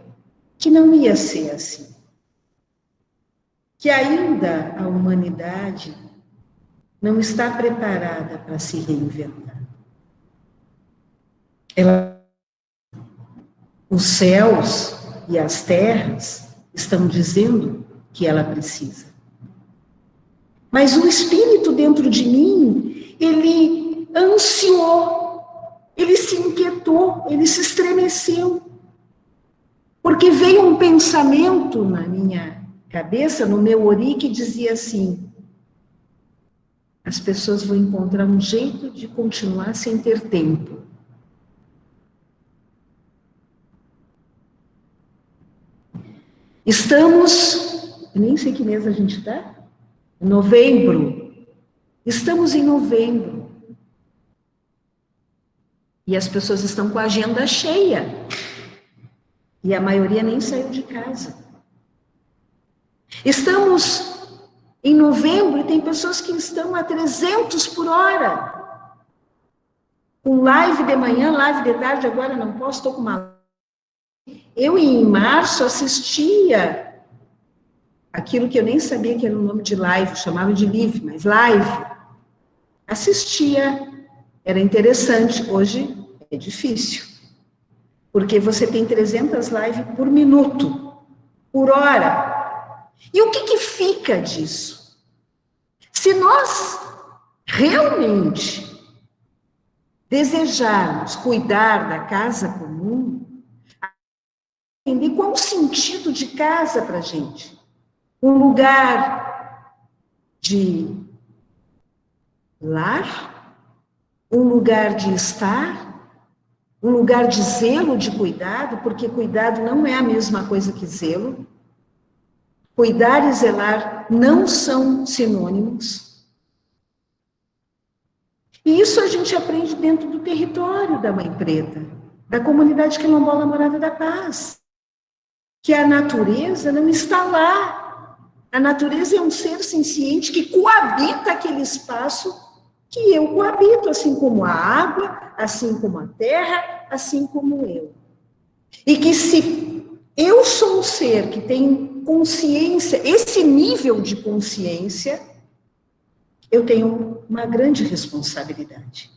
que não ia ser assim. Que ainda a humanidade não está preparada para se reinventar. Os céus e as terras estão dizendo que ela precisa. Mas o espírito dentro de mim, ele ansiou, ele se inquietou, ele se estremeceu. Porque veio um pensamento na minha cabeça, no meu ori, que dizia assim: as pessoas vão encontrar um jeito de continuar sem ter tempo. Estamos, eu nem sei que mês a gente está, novembro. Estamos em novembro. E as pessoas estão com a agenda cheia. E a maioria nem saiu de casa. Estamos em novembro e tem pessoas que estão a 300 por hora. Com live de manhã, live de tarde, agora não posso, estou com uma... Eu, em março, assistia aquilo que eu nem sabia que era o nome de live, chamava de live, mas live. Assistia, era interessante. Hoje é difícil, porque você tem 300 lives por minuto, por hora. E o que fica disso? Se nós realmente desejarmos cuidar da casa comum, entender qual o sentido de casa para a gente. Um lugar de lar, um lugar de estar, um lugar de zelo, de cuidado, porque cuidado não é a mesma coisa que zelo. Cuidar e zelar não são sinônimos. E isso a gente aprende dentro do território da Mãe Preta, da comunidade quilombola Morada da Paz. Que a natureza não está lá. A natureza é um ser senciente que coabita aquele espaço que eu coabito, assim como a água, assim como a terra, assim como eu. E que se eu sou um ser que tem consciência, esse nível de consciência, eu tenho uma grande responsabilidade.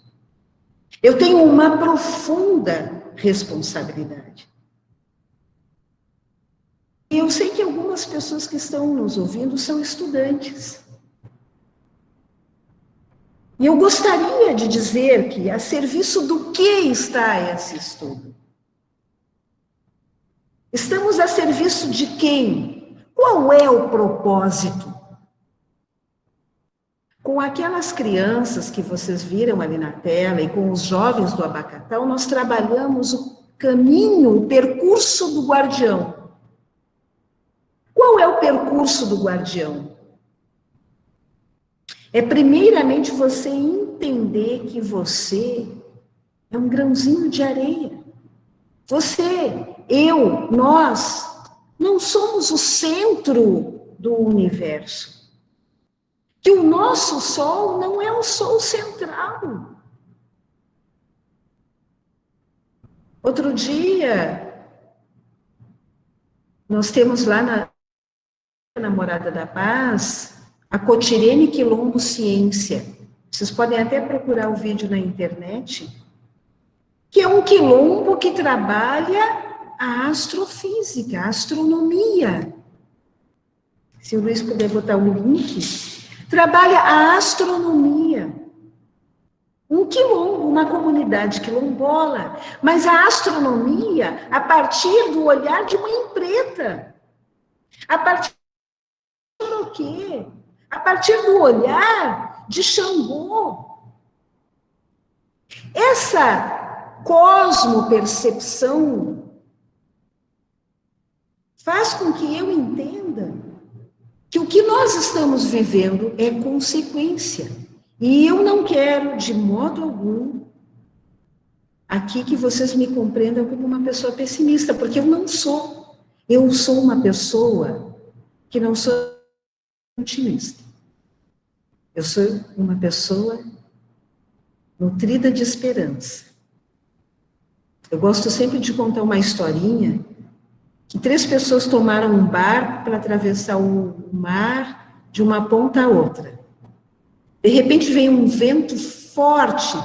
Eu tenho uma profunda responsabilidade. E eu sei que algumas pessoas que estão nos ouvindo são estudantes. E eu gostaria de dizer que a serviço do que está esse estudo? Estamos a serviço de quem? Qual é o propósito? Com aquelas crianças que vocês viram ali na tela e com os jovens do Abacatal, nós trabalhamos o caminho, o percurso do guardião. Qual é o percurso do guardião? É primeiramente você entender que você é um grãozinho de areia. Você, eu, nós, não somos o centro do universo. Que o nosso sol não é o sol central. Outro dia, nós temos lá na Morada da Paz, a Cotirene Quilombo Ciência. Vocês podem até procurar o vídeo na internet, que é um quilombo que trabalha a astrofísica, a astronomia. Se o Luiz puder botar o link, trabalha a astronomia. Um quilombo, uma comunidade quilombola, mas a astronomia a partir do olhar de Mãe Preta. A partir do quê? A partir do olhar de Xangô. Essa cosmopercepção faz com que eu entenda que o que nós estamos vivendo é consequência. E eu não quero, de modo algum, aqui que vocês me compreendam como uma pessoa pessimista, porque eu não sou. Eu sou uma pessoa que não sou otimista. Eu sou uma pessoa nutrida de esperança. Eu gosto sempre de contar uma historinha que 3 pessoas tomaram um barco para atravessar o mar de uma ponta a outra. De repente veio um vento forte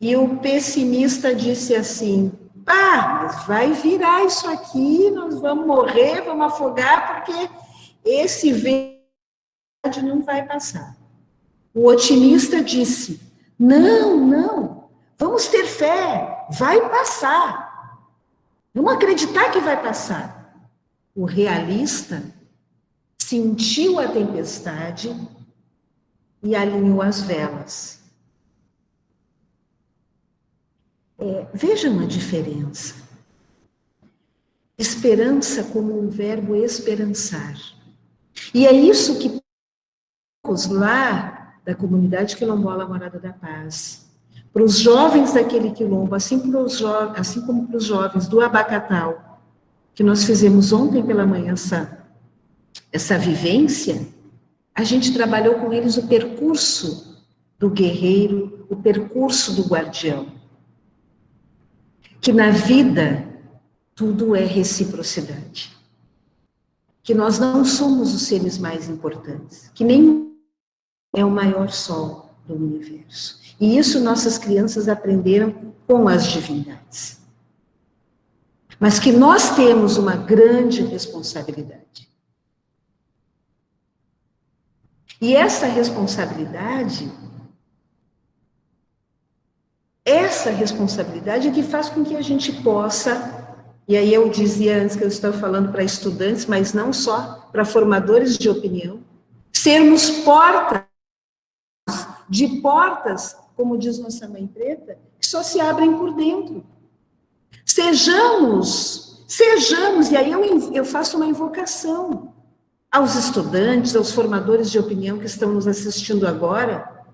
e o pessimista disse assim: mas vai virar isso aqui, nós vamos morrer, vamos afogar, porque esse vento não vai passar. O otimista disse: não, vamos ter fé, vai passar. Vamos acreditar que vai passar. O realista sentiu a tempestade e alinhou as velas. Vejam a diferença. Esperança como um verbo esperançar. E é isso que os lá da comunidade quilombola Morada da Paz, para os jovens daquele quilombo, assim como para os jovens do Abacatal, que nós fizemos ontem pela manhã essa vivência, a gente trabalhou com eles o percurso do guerreiro, o percurso do guardião. Que na vida tudo é reciprocidade. Que nós não somos os seres mais importantes, que nem é o maior sol do universo. E isso nossas crianças aprenderam com as divindades. Mas que nós temos uma grande responsabilidade. E essa responsabilidade é que faz com que a gente possa, e aí eu dizia antes que eu estava falando para estudantes, mas não só, para formadores de opinião, sermos portas, como diz nossa Mãe Preta, que só se abrem por dentro. Sejamos, e aí eu faço uma invocação aos estudantes, aos formadores de opinião que estão nos assistindo agora,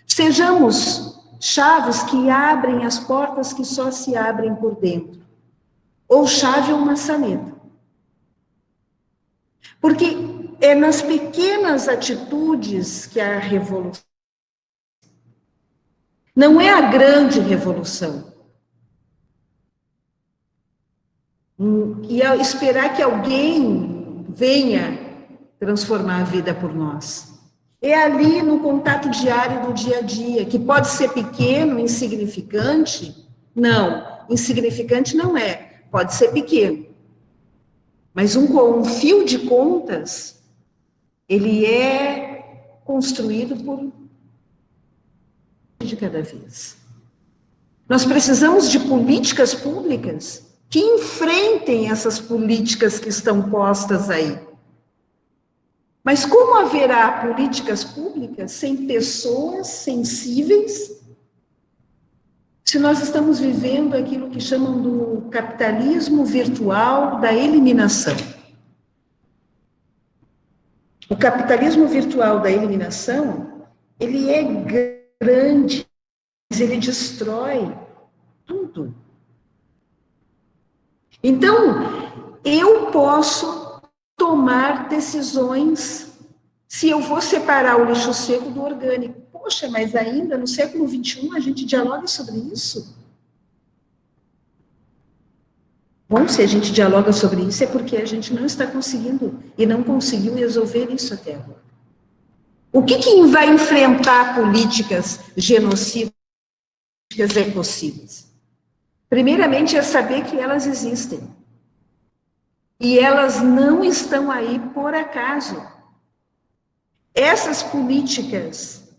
sejamos chaves que abrem as portas que só se abrem por dentro, ou chave ou maçaneta. Porque é nas pequenas atitudes que há a revolução. Não é a grande revolução. E esperar que alguém venha transformar a vida por nós. É ali no contato diário do dia a dia, que pode ser pequeno, insignificante. Não, insignificante não é. Pode ser pequeno. Mas um fio de contas, ele é construído por de cada vez. Nós precisamos de políticas públicas que enfrentem essas políticas que estão postas aí. Mas como haverá políticas públicas sem pessoas sensíveis, se nós estamos vivendo aquilo que chamam do capitalismo virtual da eliminação? O capitalismo virtual da eliminação, ele é grande, mas ele destrói tudo. Então, eu posso tomar decisões se eu vou separar o lixo seco do orgânico. Poxa, mas ainda no século XXI a gente dialoga sobre isso? Bom, se a gente dialoga sobre isso é porque a gente não está conseguindo e não conseguiu resolver isso até agora. O que vai enfrentar políticas genocidas, ecocidas? Primeiramente é saber que elas existem. E elas não estão aí por acaso. Essas políticas,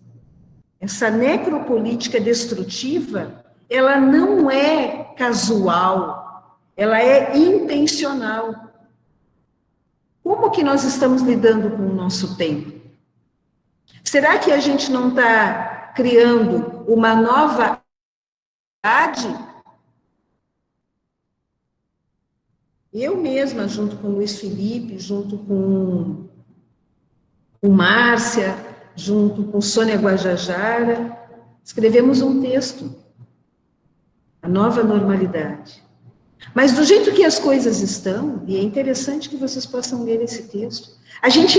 essa necropolítica destrutiva, ela não é casual, ela é intencional. Como que nós estamos lidando com o nosso tempo? Será que a gente não está criando uma nova idade? Eu mesma, junto com o Luiz Felipe, junto com Márcia, junto com Sônia Guajajara, escrevemos um texto, A Nova Normalidade. Mas do jeito que as coisas estão, e é interessante que vocês possam ler esse texto, a gente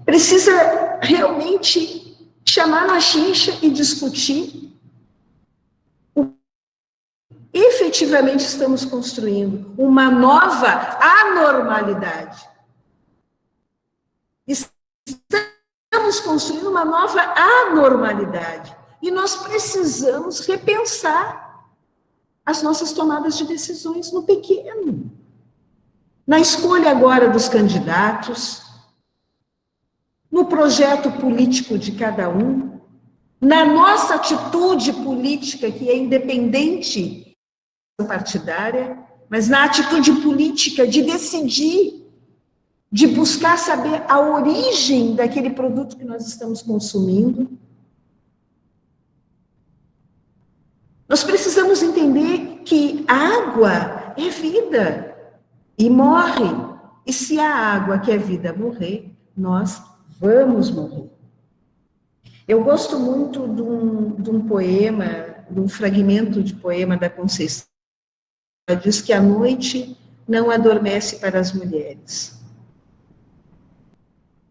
precisa realmente chamar na chincha e discutir efetivamente estamos construindo uma nova anormalidade. Estamos construindo uma nova anormalidade. E nós precisamos repensar as nossas tomadas de decisões no pequeno. Na escolha agora dos candidatos, no projeto político de cada um, na nossa atitude política, que é independente partidária, mas na atitude política de decidir, de buscar saber a origem daquele produto que nós estamos consumindo. Nós precisamos entender que a água é vida e morre. E se a água, que é vida, morrer, nós vamos morrer. Eu gosto muito de um poema, de um fragmento de poema da Conceição. Ela diz que a noite não adormece para as mulheres.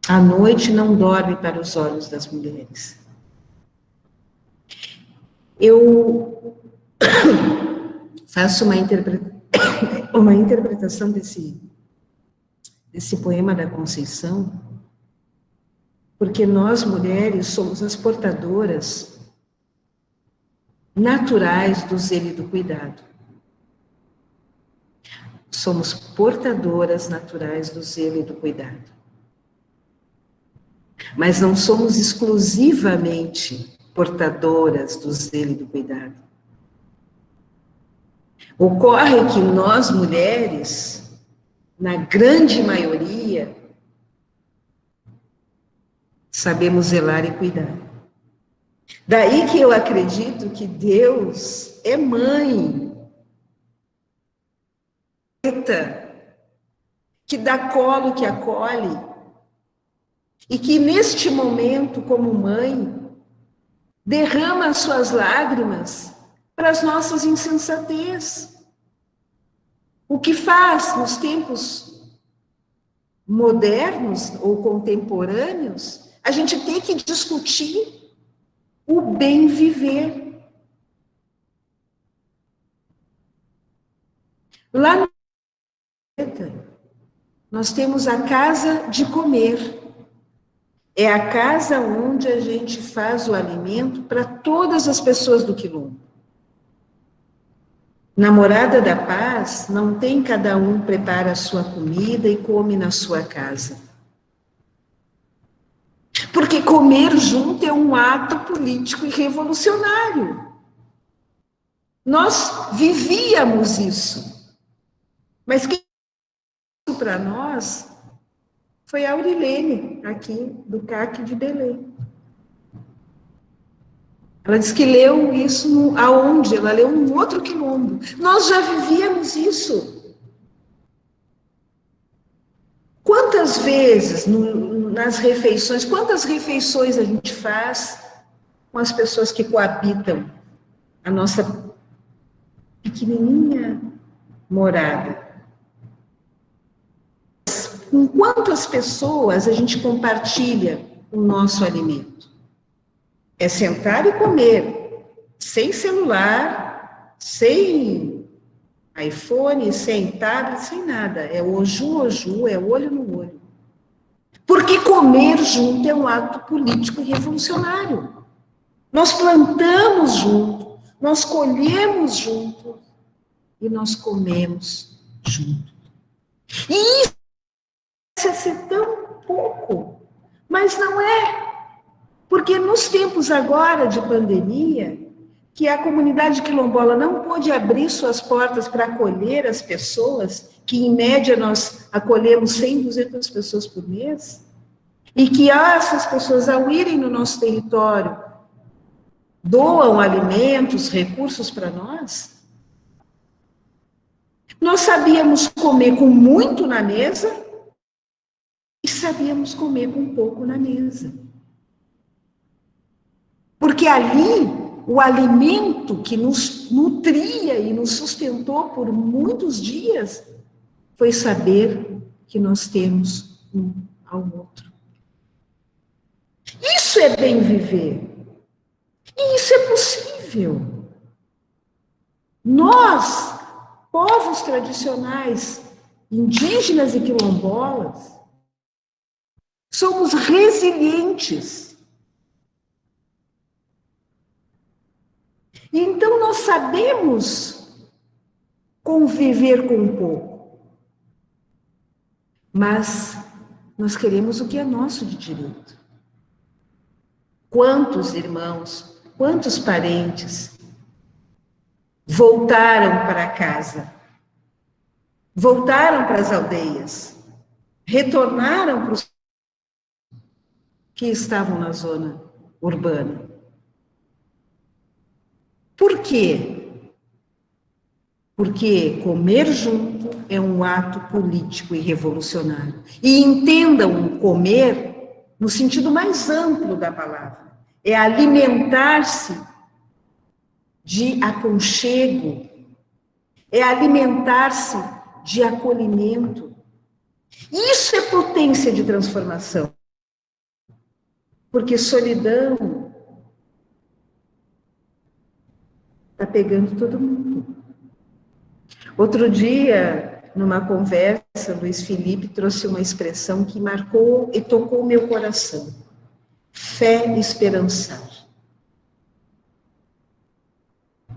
A noite não dorme para os olhos das mulheres. Eu faço uma interpretação desse poema da Conceição, porque nós, mulheres, somos as portadoras naturais do zelo e do cuidado. Somos portadoras naturais do zelo e do cuidado. Mas não somos exclusivamente portadoras do zelo e do cuidado. Ocorre que nós, mulheres, na grande maioria, sabemos zelar e cuidar. Daí que eu acredito que Deus é mãe, que dá colo, que acolhe, e que neste momento, como mãe, derrama as suas lágrimas para as nossas insensatez. O que faz nos tempos modernos ou contemporâneos, a gente tem que discutir o bem viver. Lá no planeta, nós temos a casa de comer. É a casa onde a gente faz o alimento para todas as pessoas do quilombo. Na Morada da Paz, não tem cada um prepara a sua comida e come na sua casa. Porque comer junto é um ato político e revolucionário. Nós vivíamos isso. Mas quem disse para nós foi a Aurilene, aqui do CAC de Belém. Ela disse que leu isso aonde? Ela leu num outro quilombo. Nós já vivíamos isso. Quantas vezes nas refeições, quantas refeições a gente faz com as pessoas que coabitam a nossa pequenininha morada? Com quantas pessoas a gente compartilha o nosso alimento? É sentar e comer, sem celular, sem iPhone, sem tablet, sem nada. É oju, é olho no olho. Porque comer junto é um ato político e revolucionário. Nós plantamos junto, nós colhemos junto e nós comemos junto. E isso parece ser tão pouco, mas não é. Porque nos tempos agora de pandemia, que a comunidade quilombola não pôde abrir suas portas para acolher as pessoas, que em média nós acolhemos 100, 200 pessoas por mês, e que essas pessoas, ao irem no nosso território, doam alimentos, recursos para nós, nós sabíamos comer com muito na mesa e sabíamos comer com pouco na mesa. Porque ali, o alimento que nos nutria e nos sustentou por muitos dias foi saber que nós temos um ao outro. Isso é bem viver. E isso é possível. Nós, povos tradicionais, indígenas e quilombolas, somos resilientes. Então, nós sabemos conviver com um pouco, mas nós queremos o que é nosso de direito. Quantos irmãos, quantos parentes voltaram para casa voltaram para as aldeias, retornaram para os que estavam na zona urbana. Por quê? Porque comer junto é um ato político e revolucionário. E entendam comer no sentido mais amplo da palavra. É alimentar-se de aconchego, é alimentar-se de acolhimento. Isso é potência de transformação. Porque solidão está pegando todo mundo. Outro dia, numa conversa, Luiz Felipe trouxe uma expressão que marcou e tocou o meu coração. Fé esperançar.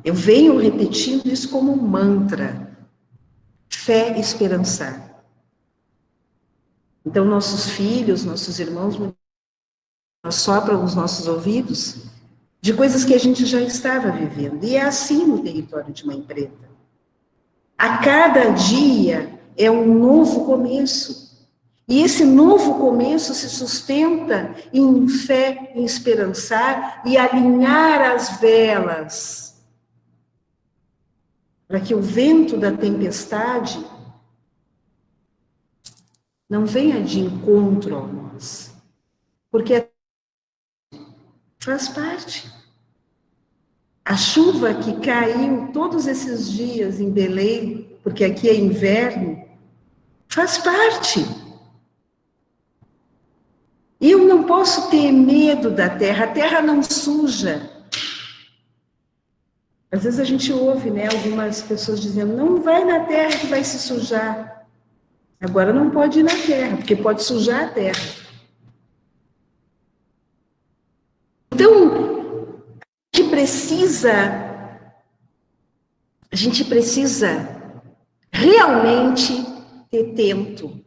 Eu venho repetindo isso como um mantra. Fé esperançar. Então, nossos filhos, nossos irmãos, sopram os nossos ouvidos de coisas que a gente já estava vivendo. E é assim no território de Mãe Preta. A cada dia é um novo começo. E esse novo começo se sustenta em fé, em esperançar e alinhar as velas para que o vento da tempestade não venha de encontro a nós. Porque faz parte. A chuva que caiu todos esses dias em Belém, porque aqui é inverno, faz parte. E eu não posso ter medo da terra, a terra não suja. Às vezes a gente ouve, né, algumas pessoas dizendo, não vai na terra que vai se sujar. Agora não pode ir na terra, porque pode sujar a terra. Então, a gente precisa realmente ter tento,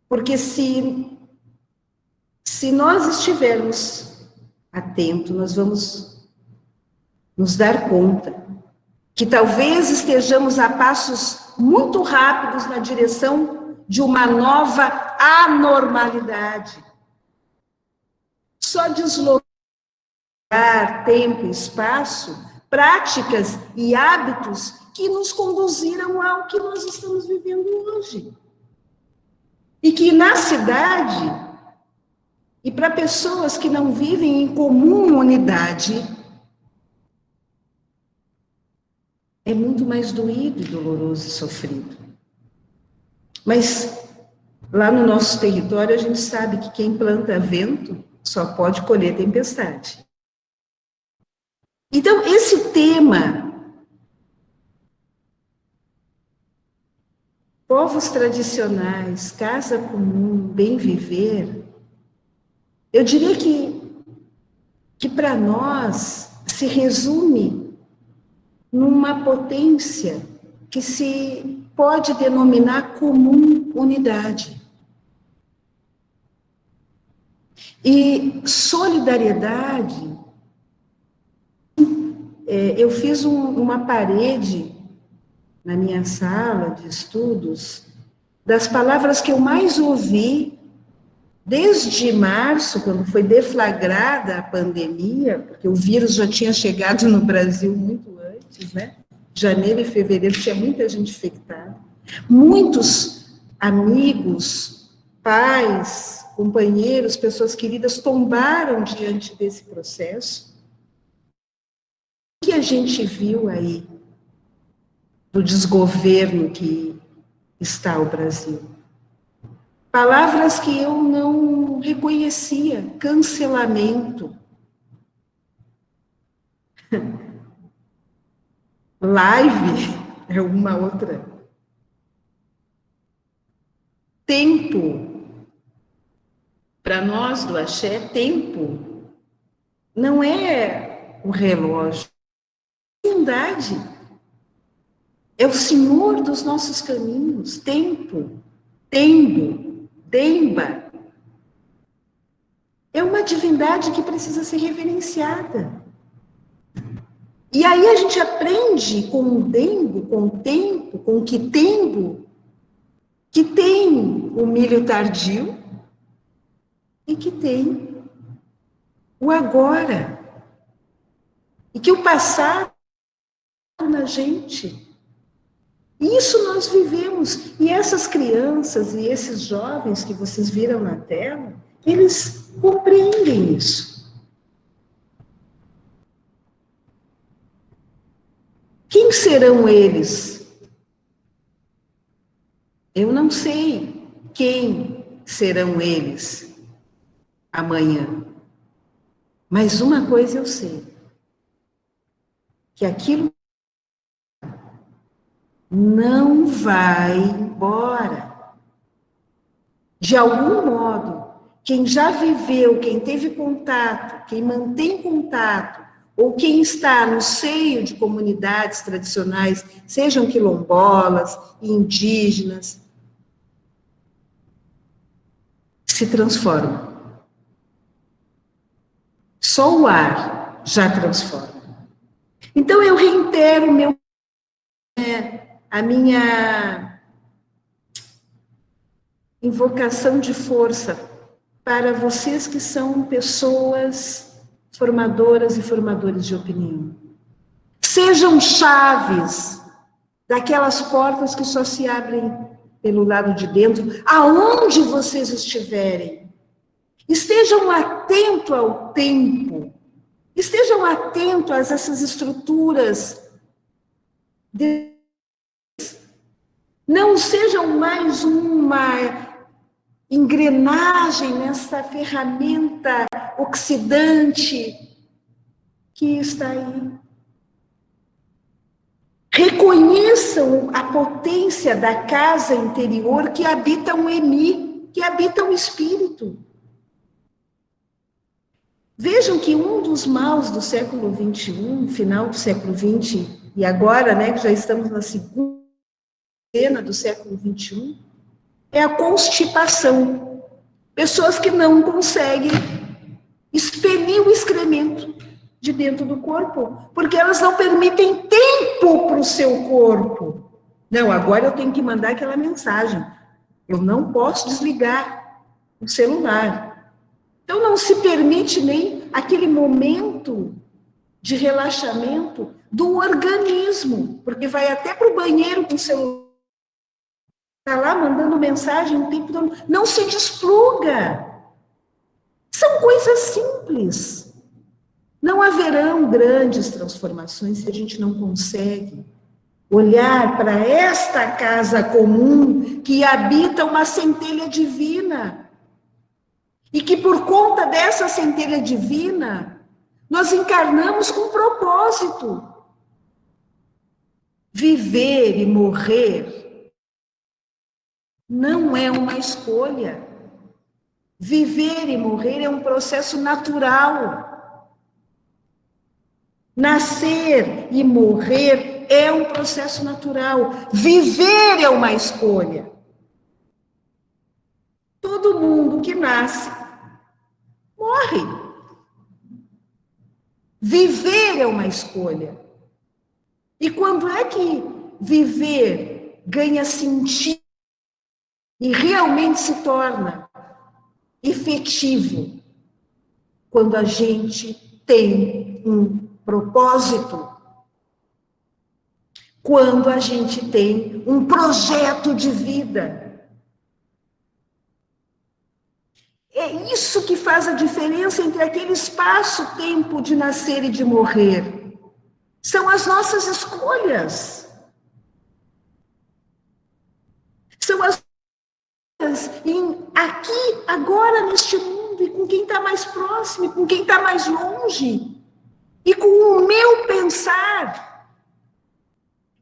porque se nós estivermos atentos, nós vamos nos dar conta que talvez estejamos a passos muito rápidos na direção de uma nova anormalidade. Só deslocar tempo e espaço, práticas e hábitos que nos conduziram ao que nós estamos vivendo hoje. E que na cidade, e para pessoas que não vivem em comum unidade, é muito mais doído, doloroso e sofrido. Mas lá no nosso território a gente sabe que quem planta vento só pode colher tempestade. Então, esse tema, povos tradicionais, casa comum, bem viver, eu diria que para nós se resume numa potência que se pode denominar comum unidade. E solidariedade, eu fiz uma parede na minha sala de estudos das palavras que eu mais ouvi desde março, quando foi deflagrada a pandemia, porque o vírus já tinha chegado no Brasil muito antes, né? Janeiro e fevereiro tinha muita gente infectada. Muitos amigos, pais, companheiros, pessoas queridas tombaram diante desse processo. O que a gente viu aí do desgoverno que está o Brasil? Palavras que eu não reconhecia, cancelamento, live é uma outra, tempo, para nós do axé, tempo não é o relógio, é a divindade, é o Senhor dos nossos caminhos, tempo, tembo, demba, é uma divindade que precisa ser reverenciada. E aí a gente aprende com o dembo, com o tempo, com o que tempo, que tem o milho tardio e que tem o agora. E que o passado na gente. Isso nós vivemos. E essas crianças e esses jovens que vocês viram na tela, eles compreendem isso. Quem serão eles? Eu não sei quem serão eles amanhã. Mas uma coisa eu sei. Que aquilo não vai embora. De algum modo, quem já viveu, quem teve contato, quem mantém contato, ou quem está no seio de comunidades tradicionais, sejam quilombolas, indígenas, se transforma. Só o ar já transforma. Então eu reitero a minha invocação de força para vocês que são pessoas formadoras e formadores de opinião. Sejam chaves daquelas portas que só se abrem pelo lado de dentro, aonde vocês estiverem. Estejam atentos ao tempo, estejam atentos a essas estruturas. Não sejam mais uma engrenagem nessa ferramenta oxidante que está aí. Reconheçam a potência da casa interior que habita um EMI, que habita um espírito. Vejam que um dos maus do século XXI, final do século XX, e agora, né, que já estamos na segunda cena do século XXI, é a constipação. Pessoas que não conseguem expelir o excremento de dentro do corpo, porque elas não permitem tempo para o seu corpo. Não, agora eu tenho que mandar aquela mensagem. Eu não posso desligar o celular. Então não se permite nem aquele momento de relaxamento do organismo, porque vai até para o banheiro com o celular, está lá mandando mensagem o tempo todo, não se despluga. São coisas simples. Não haverão grandes transformações se a gente não consegue olhar para esta casa comum que habita uma centelha divina. E que por conta dessa centelha divina, nós encarnamos com propósito. Viver e morrer não é uma escolha. Viver e morrer é um processo natural. Nascer e morrer é um processo natural. Viver é uma escolha. Todo mundo que nasce, morre. Viver é uma escolha. E quando é que viver ganha sentido e realmente se torna efetivo? Quando a gente tem um propósito. Quando a gente tem um projeto de vida. É isso que faz a diferença entre aquele espaço-tempo de nascer e de morrer. São as nossas escolhas. São as escolhas aqui, agora, neste mundo, e com quem está mais próximo, e com quem está mais longe. E com o meu pensar.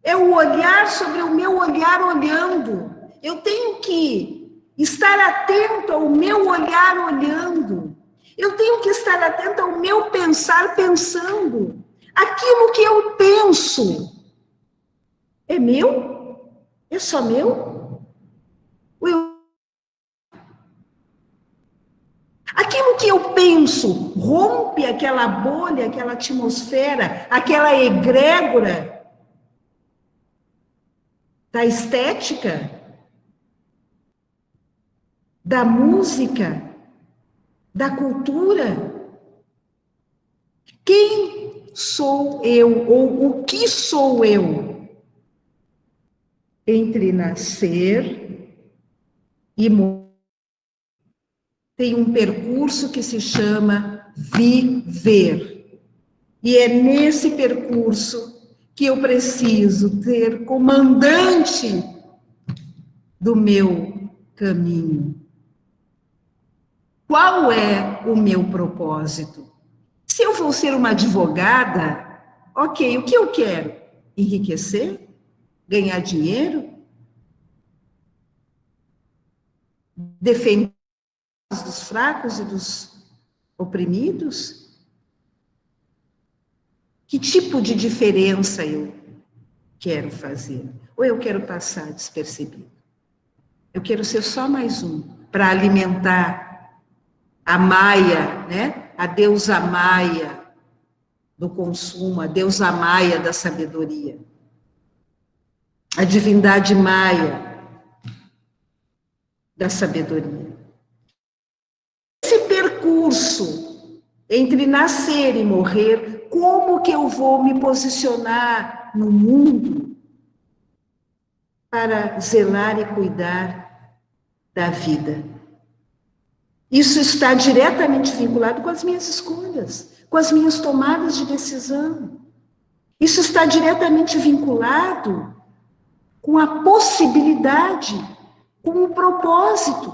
É o olhar sobre o meu olhar olhando. Eu tenho que estar atento ao meu olhar olhando. Eu tenho que estar atento ao meu pensar pensando. Aquilo que eu penso é meu? É só meu? Aquilo que eu penso rompe aquela bolha, aquela atmosfera, aquela egrégora da estética? da música, da cultura. Quem sou eu, ou o que sou eu? Entre nascer e morrer, tem um percurso que se chama viver. E é nesse percurso que eu preciso ter comandante do meu caminho. Qual é o meu propósito? Se eu vou ser uma advogada, ok, o que eu quero? Enriquecer? Ganhar dinheiro? Defender dos fracos e dos oprimidos? Que tipo de diferença eu quero fazer? Ou eu quero passar despercebido? Eu quero ser só mais um, para alimentar a Maia, né? A deusa Maia do consumo, a deusa Maia da sabedoria, a divindade Maia da sabedoria. Esse percurso entre nascer e morrer, como que eu vou me posicionar no mundo para zelar e cuidar da vida? Isso está diretamente vinculado com as minhas escolhas, com as minhas tomadas de decisão. Isso está diretamente vinculado com a possibilidade, com o propósito,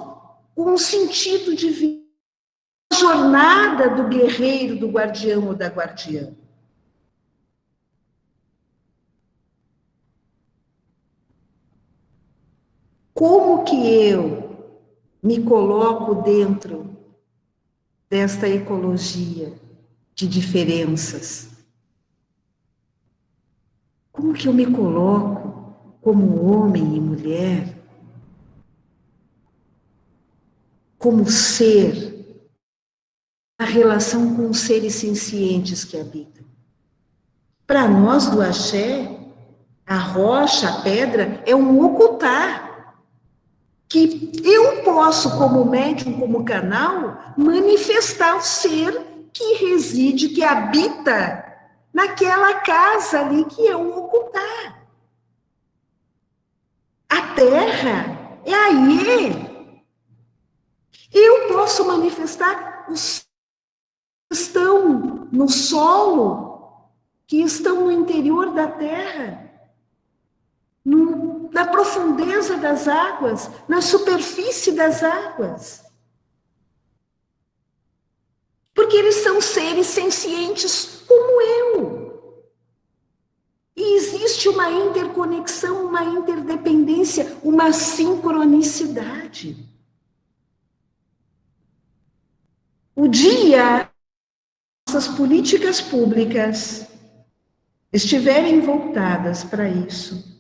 com o sentido de vida, a jornada do guerreiro, do guardião ou da guardiã. Como que eu me coloco dentro desta ecologia de diferenças? Como que eu me coloco como homem e mulher, como ser, a relação com os seres sencientes que habitam? Para nós do axé, a rocha, a pedra, é um ocultar, que eu posso, como médium, como canal, manifestar o ser que reside, que habita naquela casa ali, que é um ocultar. A terra é a Iê. Eu posso manifestar os que estão no solo, que estão no interior da terra, na profundeza das águas, na superfície das águas. Porque eles são seres sencientes como eu. E existe uma interconexão, uma interdependência, uma sincronicidade. O dia nossas políticas públicas estiverem voltadas para isso,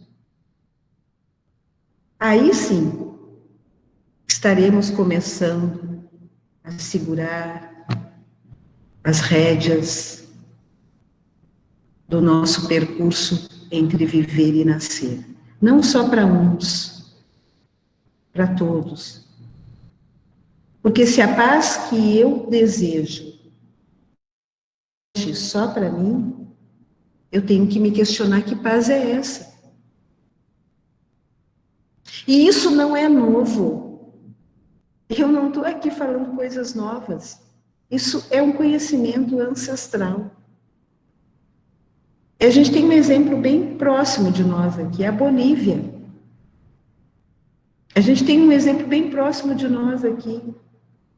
aí sim estaremos começando a segurar as rédeas do nosso percurso entre viver e nascer. Não só para uns, para todos. Porque se a paz que eu desejo só para mim, eu tenho que me questionar que paz é essa. E isso não é novo. Eu não estou aqui falando coisas novas. Isso é um conhecimento ancestral. A gente tem um exemplo bem próximo de nós aqui, a Bolívia. A gente tem um exemplo bem próximo de nós aqui,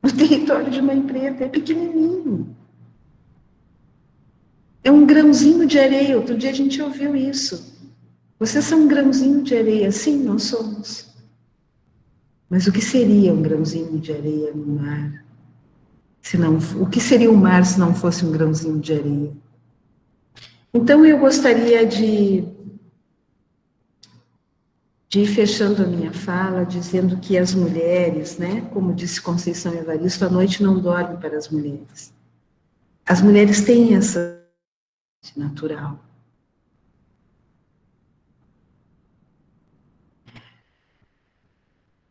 o território de Mãe Preta, é pequenininho. É um grãozinho de areia. Outro dia a gente ouviu isso. Vocês são um grãozinho de areia. Sim, nós somos. Mas o que seria um grãozinho de areia no mar? O que seria o mar se não fosse um grãozinho de areia? Então eu gostaria de ir fechando a minha fala, dizendo que as mulheres, né, como disse Conceição Evaristo, a noite não dorme para as mulheres. As mulheres têm essa natural.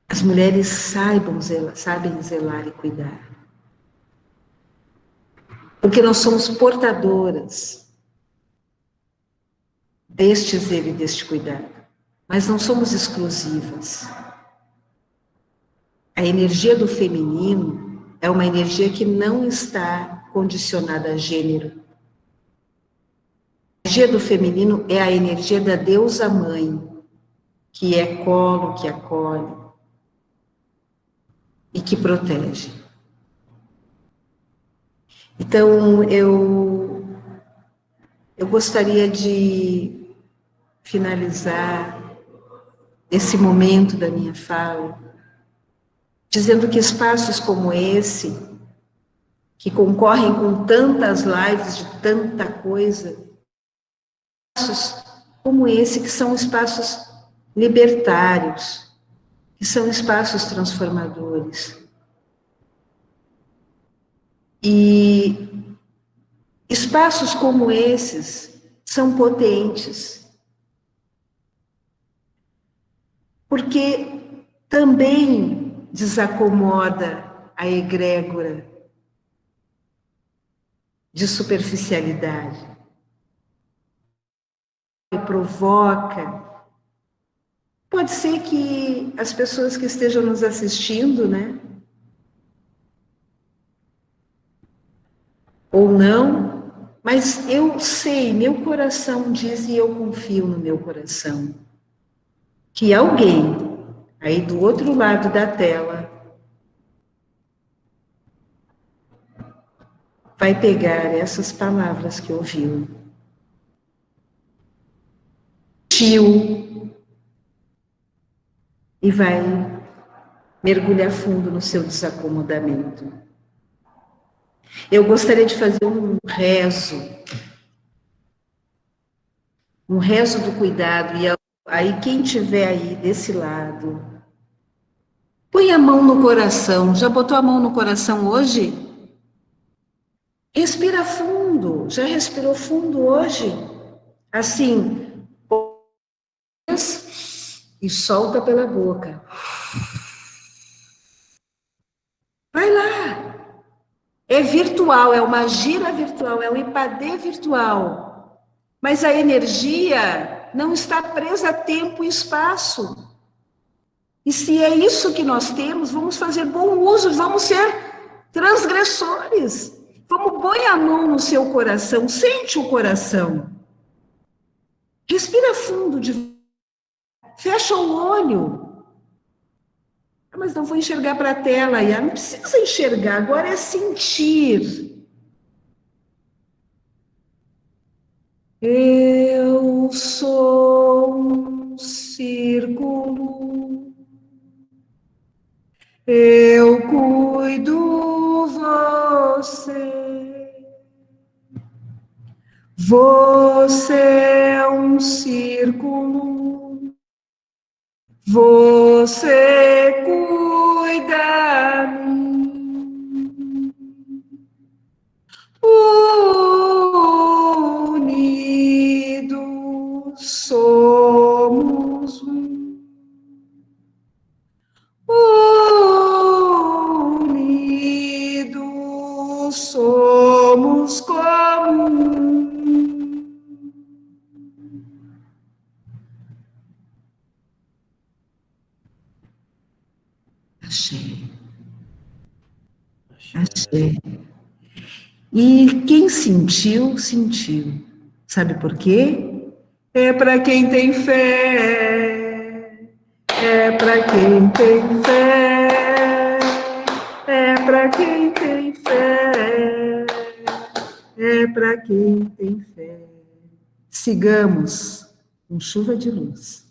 As mulheres sabem zelar e cuidar. Porque nós somos portadoras deste zelo e deste cuidado. Mas não somos exclusivas. A energia do feminino é uma energia que não está condicionada a gênero. A energia do feminino é a energia da deusa mãe, que é colo, que acolhe e que protege. Então, eu gostaria de finalizar esse momento da minha fala dizendo que espaços como esse, que concorrem com tantas lives de tanta coisa, espaços como esse que são espaços libertários, que são espaços transformadores. E espaços como esses são potentes, porque também desacomoda a egrégora de superficialidade e provoca. Pode ser que as pessoas que estejam nos assistindo, né, ou não, mas eu sei, meu coração diz e eu confio no meu coração, que alguém aí do outro lado da tela vai pegar essas palavras que ouviu, e vai mergulhar fundo no seu desacomodamento. Eu gostaria de fazer um rezo do cuidado, e aí quem tiver aí desse lado, põe a mão no coração. Já botou a mão no coração hoje? Respira fundo. Já respirou fundo hoje? Assim, e solta pela boca. Vai lá. É virtual, é uma gira virtual, é um IPADE virtual. Mas a energia não está presa a tempo e espaço. E se é isso que nós temos, vamos fazer bom uso, vamos ser transgressores. Vamos, põe a mão no seu coração, sente o coração. Respira fundo, fecha o olho. Mas não vou enxergar para a tela, Iá. Não precisa enxergar, agora é sentir. Eu sou um círculo, eu cuido você. Você é um círculo, você cuida de mim. Unidos somos um. Unidos somos comum. Achei. Achei. E quem sentiu, sentiu. Sabe por quê? É para quem tem fé. É para quem tem fé. É para quem tem fé. É para quem tem fé. Sigamos com chuva de luz.